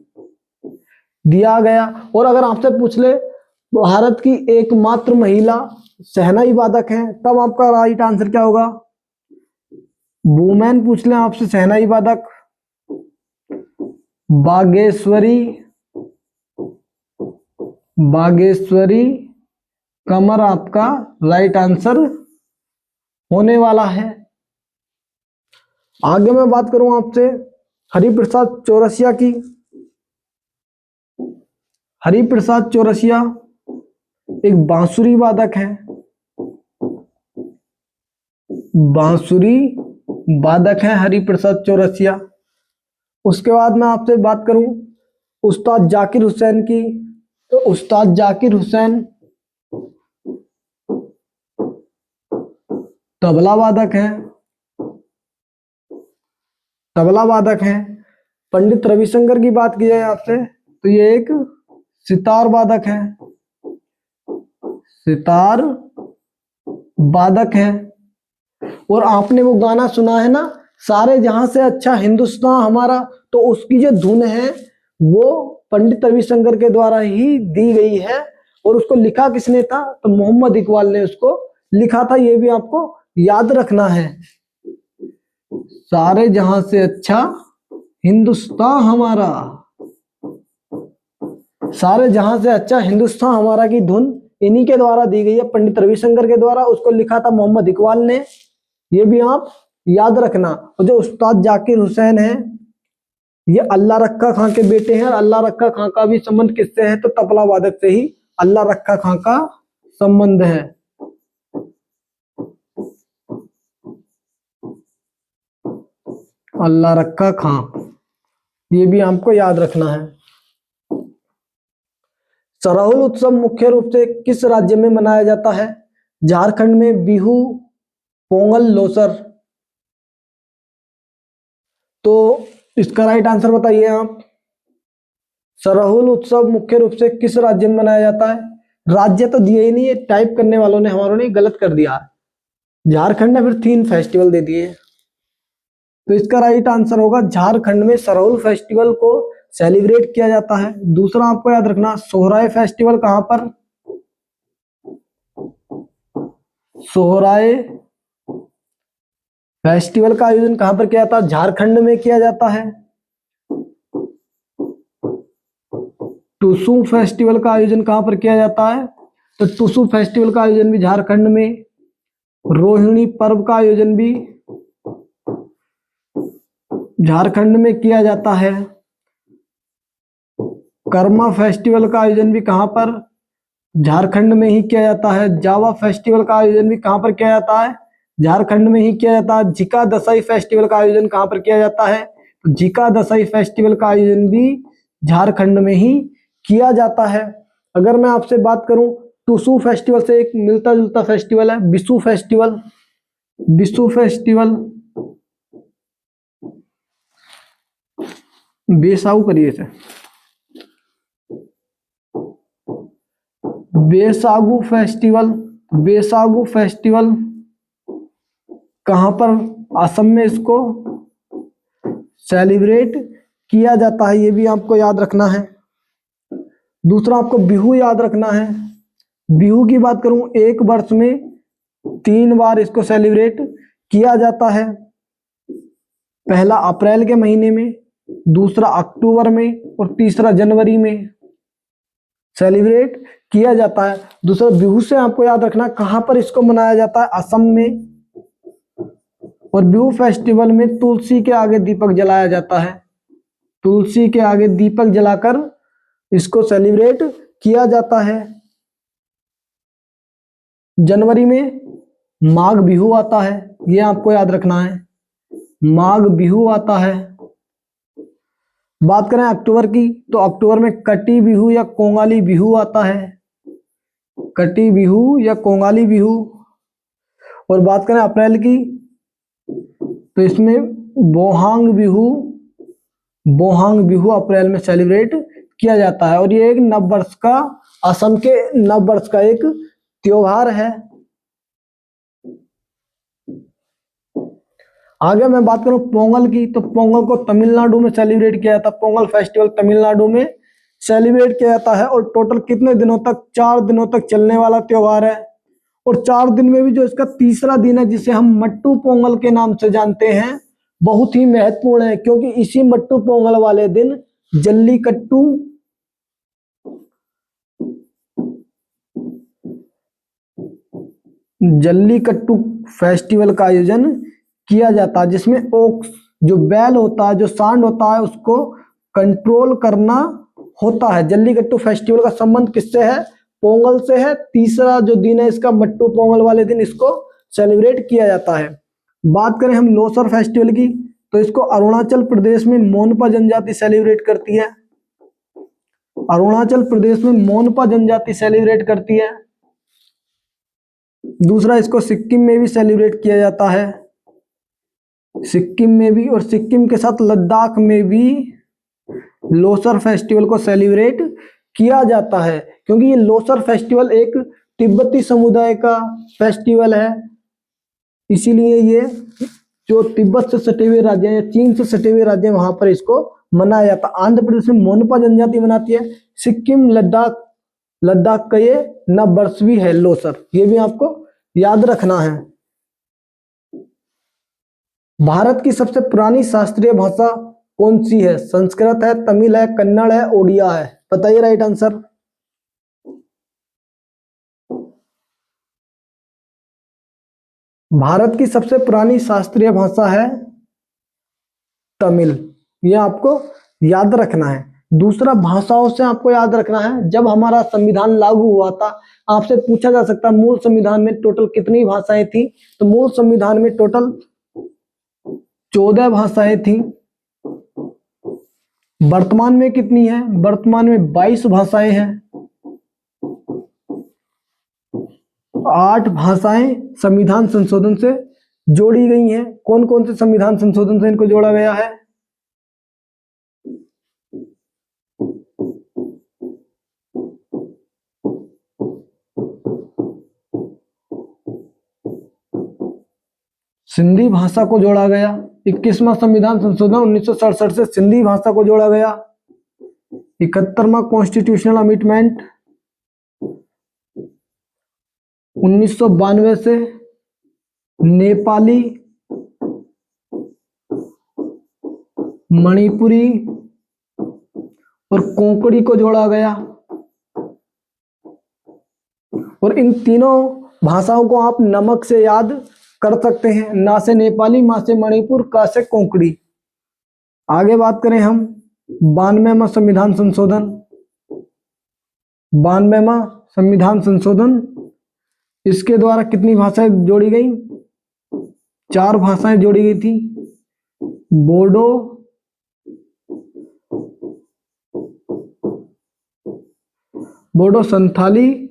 दिया गया। और अगर आपसे पूछ ले भारत की एकमात्र महिला शहनाई वादक है, तब आपका राइट आंसर क्या होगा? वुमेन पूछ ले आपसे शहनाई वादक, बागेश्वरी, बागेश्वरी कमर आपका राइट आंसर होने वाला है। आगे मैं बात करूं आपसे हरिप्रसाद चौरसिया की। हरिप्रसाद चौरसिया एक बांसुरी वादक है, बांसुरी वादक है हरिप्रसाद चौरसिया। उसके बाद मैं आपसे बात करूं उस्ताद जाकिर हुसैन की, तो उस्ताद जाकिर हुसैन तबला वादक हैं, तबला वादक हैं। पंडित रविशंकर की बात की जाए आपसे तो ये एक सितार वादक हैं, सितार वादक हैं। और आपने वो गाना सुना है ना, सारे जहां से अच्छा हिंदुस्तान हमारा, तो उसकी जो धुन है वो पंडित रविशंकर के द्वारा ही दी गई है। और उसको लिखा किसने था, तो मोहम्मद इकबाल ने उसको लिखा था। ये भी आपको याद रखना है। सारे जहां से अच्छा हिंदुस्तान हमारा, सारे जहां से अच्छा हिंदुस्तान हमारा की धुन इन्हीं के द्वारा दी गई है, पंडित रविशंकर के द्वारा। उसको लिखा था मोहम्मद इकबाल ने। ये भी आप याद रखना। और जो उस्ताद जाकिर हुसैन है ये अल्लाह रक्का खां के बेटे हैं। और अल्लाह रक्का खां का भी संबंध किससे है, तो तबला वादक से ही अल्लाह रक्का खां का संबंध है। अल्लाह रक्का खां, ये भी आपको याद रखना है। सरहुल उत्सव मुख्य रूप से किस राज्य में मनाया जाता है, झारखंड में बिहू, पोंगल, लोसर। तो इसका राइट आंसर बताइए आप। सरहुल उत्सव मुख्य रूप से किस राज्य में मनाया जाता है, राज्य तो दिए ही नहीं है, टाइप करने वालों ने हमारों ने गलत कर दिया। झारखंड ने फिर 3 फेस्टिवल दे दिए। तो इसका राइट आंसर होगा झारखंड में सरहुल फेस्टिवल को सेलिब्रेट किया जाता है। दूसरा आपको याद रखना, सोहराय फेस्टिवल कहां पर, सोहराय फेस्टिवल का आयोजन कहां पर किया जाता है, झारखंड में किया जाता है। टुसु फेस्टिवल का आयोजन कहां पर किया जाता है, तो टुसु फेस्टिवल का आयोजन भी झारखंड में। रोहिणी पर्व का आयोजन भी झारखंड में किया जाता है। कर्मा फेस्टिवल का आयोजन भी कहां पर, झारखंड में ही किया जाता है। जावा फेस्टिवल का आयोजन भी कहां पर किया जाता है, झारखंड में ही किया जाता है। झिका दसाई फेस्टिवल का आयोजन कहां पर किया जाता है, तो झिका दसाई फेस्टिवल का आयोजन भी झारखंड में ही किया जाता है। अगर मैं आपसे बात करूं टुसु फेस्टिवल से एक मिलता जुलता फेस्टिवल है बिसु फेस्टिवल, बिसु फेस्टिवल, बेसाऊ करिए से, बेसागु फेस्टिवल, बेसागु फेस्टिवल कहां पर, असम में इसको सेलिब्रेट किया जाता है। ये भी आपको याद रखना है। दूसरा आपको बिहू याद रखना है। बिहू की बात करूं, एक वर्ष में 3 बार इसको सेलिब्रेट किया जाता है। पहला अप्रैल के महीने में, दूसरा अक्टूबर में और तीसरा जनवरी में सेलिब्रेट किया जाता है। दूसरा बिहू से आपको याद रखना कहां पर इसको मनाया जाता है, असम में। और बिहू फेस्टिवल में तुलसी के आगे दीपक जलाया जाता है, तुलसी के आगे दीपक जलाकर इसको सेलिब्रेट किया जाता है। जनवरी में माघ बिहू आता है, ये आपको याद रखना है, माघ बिहू आता है। बात करें अक्टूबर की, तो अक्टूबर में कटी बिहू या कोंगाली बिहू आता है, कटी बिहू या कोंगाली बिहू। और बात करें अप्रैल की, तो इसमें बोहांग बिहू, बोहांग बिहू अप्रैल में सेलिब्रेट किया जाता है। और ये एक नववर्ष का, असम के नववर्ष का एक त्योहार है। आगे मैं बात करूं पोंगल की, तो पोंगल को तमिलनाडु में सेलिब्रेट किया जाता है। पोंगल फेस्टिवल तमिलनाडु में सेलिब्रेट किया जाता है। और टोटल कितने दिनों तक, 4 दिनों तक चलने वाला त्योहार है। और 4 दिन में भी जो इसका तीसरा दिन है जिसे हम मट्टू पोंगल के नाम से जानते हैं, बहुत ही महत्वपूर्ण है। क्योंकि इसी मट्टू पोंगल वाले दिन जल्लीकट्टू, जल्लीकट्टू फेस्टिवल का आयोजन किया जाता है, जिसमें ओक्स जो बैल होता है, जो सांड होता है, उसको कंट्रोल करना होता है। जल्लीकट्टू फेस्टिवल का संबंध किससे है, पोंगल से है। तीसरा जो दिन है इसका मट्टू पोंगल वाले दिन इसको सेलिब्रेट किया जाता है। बात करें हम लोसर फेस्टिवल की, तो इसको अरुणाचल प्रदेश में मोनपा जनजाति सेलिब्रेट करती है। अरुणाचल प्रदेश में मोनपा जनजाति सेलिब्रेट करती है। दूसरा, इसको सिक्किम में भी सेलिब्रेट किया जाता है, सिक्किम में भी, और सिक्किम के साथ लद्दाख में भी लोसर फेस्टिवल को सेलिब्रेट किया जाता है, क्योंकि ये लोसर फेस्टिवल एक तिब्बती समुदाय का फेस्टिवल है। इसीलिए ये जो तिब्बत से सटे हुए राज्य हैं या चीन से सटे हुए राज्य हैं वहां पर इसको मनाया जाता है। आंध्र प्रदेश में मोनपा जनजाति मनाती है। सिक्किम, लद्दाख का ये नववर्ष भी है लोसर, ये भी आपको याद रखना है। भारत की सबसे पुरानी शास्त्रीय भाषा कौन सी है? संस्कृत है, तमिल है, कन्नड़ है, ओडिया है? बताइए राइट आंसर। भारत की सबसे पुरानी शास्त्रीय भाषा है तमिल, ये आपको याद रखना है। दूसरा, भाषाओं से आपको याद रखना है, जब हमारा संविधान लागू हुआ था आपसे पूछा जा सकता है मूल संविधान में टोटल कितनी भाषाएं थी, तो मूल संविधान में टोटल 14 भाषाएं थी। वर्तमान में कितनी है? वर्तमान में 22 भाषाएं हैं। 8 भाषाएं संविधान संशोधन से जोड़ी गई हैं। कौन कौन से संविधान संशोधन से इनको जोड़ा गया है? सिंधी भाषा को जोड़ा गया। 21वां संविधान संशोधन 1967 से सिंधी भाषा को जोड़ा गया। 71वां कॉन्स्टिट्यूशनल अमेंडमेंट 1992 से नेपाली, मणिपुरी और कोंकणी को जोड़ा गया। और इन तीनों भाषाओं को आप नमक से याद कर सकते हैं, ना से नेपाली, मा से मणिपुर, का से कोंकणी। आगे बात करें हम 92वां संविधान संशोधन। 92वां संविधान संशोधन, इसके द्वारा कितनी भाषाएं जोड़ी गई? 4 भाषाएं जोड़ी गई थी। बोडो, संथाली,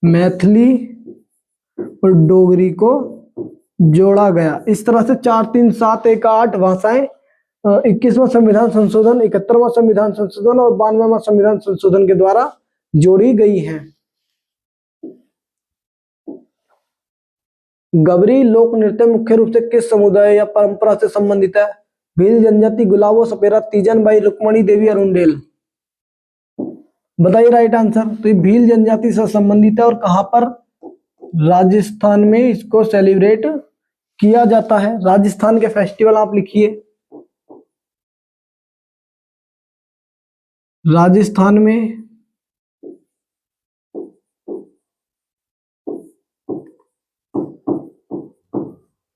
मैथिली और डोगरी को जोड़ा गया। इस तरह से 4, 3, 7, 1, 8 भाषाएं 21वां संविधान संशोधन, 71वां संविधान संशोधन और 92वां संविधान संशोधन के द्वारा जोड़ी गई हैं। गबरी लोक नृत्य मुख्य रूप से किस समुदाय या परंपरा से संबंधित है? भील जनजाति, गुलाबो, सपेरा, तीजन बाई, रुक्मणी देवी, अरुंडेल? बताइए राइट आंसर। तो ये भील जनजाति से संबंधित है और कहां पर? राजस्थान में इसको सेलिब्रेट किया जाता है। राजस्थान के फेस्टिवल आप लिखिए। राजस्थान में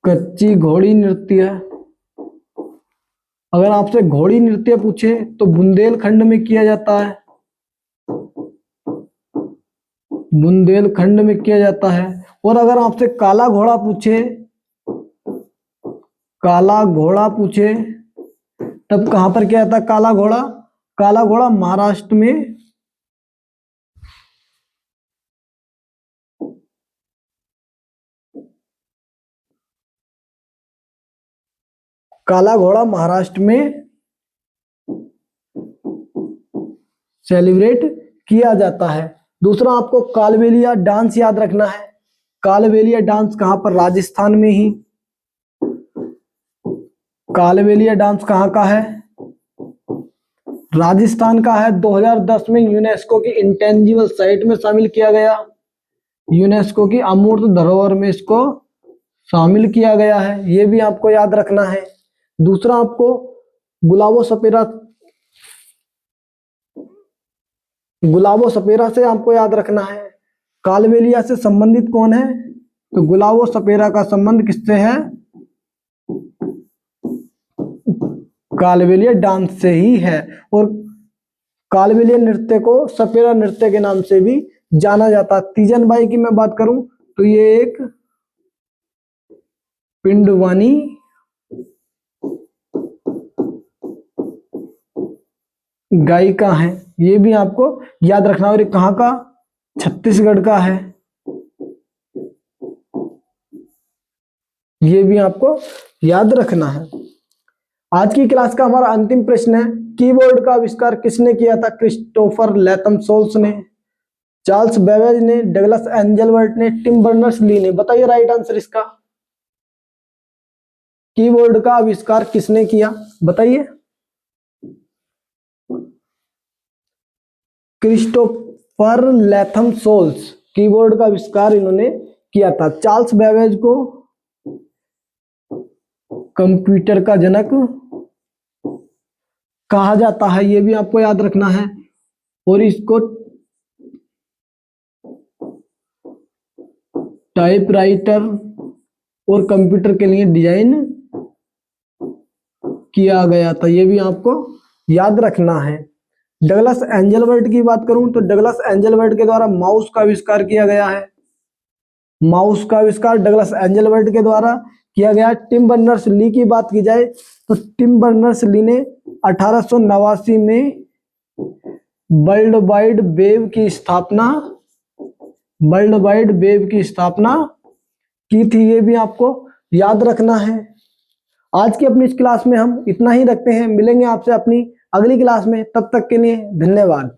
कच्ची घोड़ी नृत्य है। अगर आपसे घोड़ी नृत्य पूछे तो बुंदेलखंड में किया जाता है, बुंदेलखंड में किया जाता है। और अगर आपसे काला घोड़ा पूछे, काला घोड़ा पूछे तब कहां पर किया जाता है काला घोड़ा? काला घोड़ा महाराष्ट्र में, काला घोड़ा महाराष्ट्र में सेलिब्रेट किया जाता है। दूसरा, आपको कालबेलिया डांस याद रखना है। कालबेलिया डांस कहां पर? राजस्थान में ही। कालबेलिया डांस कहां का है? राजस्थान का है। 2010 में यूनेस्को की इंटेंजिबल साइट में शामिल किया गया। यूनेस्को की अमूर्त धरोहर में इसको शामिल किया गया है, ये भी आपको याद रखना है। दूसरा, आपको गुलाबो सपेरा से आपको याद रखना है। कालबेलिया से संबंधित कौन है? तो गुलाबो सपेरा का संबंध किससे है? कालबेलिया डांस से ही है। और कालबेलिया नृत्य को सपेरा नृत्य के नाम से भी जाना जाता। तीजन बाई की मैं बात करूं तो ये एक पिंडवानी गायिका है, ये भी आपको याद रखना। और ये कहाँ का, छत्तीसगढ़ का है, ये भी आपको याद रखना है। आज की क्लास का हमारा अंतिम प्रश्न है, कीबोर्ड का आविष्कार किसने किया था? क्रिस्टोफर लैथम सोल्स ने, चार्ल्स बेबेज ने, डगलस एंजलबर्ट ने, टिम बर्नर्स ली ने। बताइए राइट आंसर इसका। कीबोर्ड का आविष्कार किसने किया, बताइए। क्रिस्टोफर लैथम सोल्स, कीबोर्ड का आविष्कार इन्होंने किया था। चार्ल्स बेबेज को कंप्यूटर का जनक कहा जाता है, यह भी आपको याद रखना है। और इसको टाइपराइटर और कंप्यूटर के लिए डिजाइन किया गया था, यह भी आपको याद रखना है। डगलस एंजलबर्ट की बात करूं तो डगलस एंजलबर्ट के द्वारा माउस का आविष्कार किया गया है। माउस का आविष्कार डगलस एंजलबर्ट के द्वारा किया गया। टिम बर्नर्स ली की बात की जाए तो टिम बर्नर्स ली ने 1889 में वर्ल्ड वाइड वेब की स्थापना की थी, ये भी आपको याद रखना है। आज की अपनी इस क्लास में हम इतना ही रखते हैं, मिलेंगे आपसे अपनी अगली क्लास में, तब तक के लिए धन्यवाद।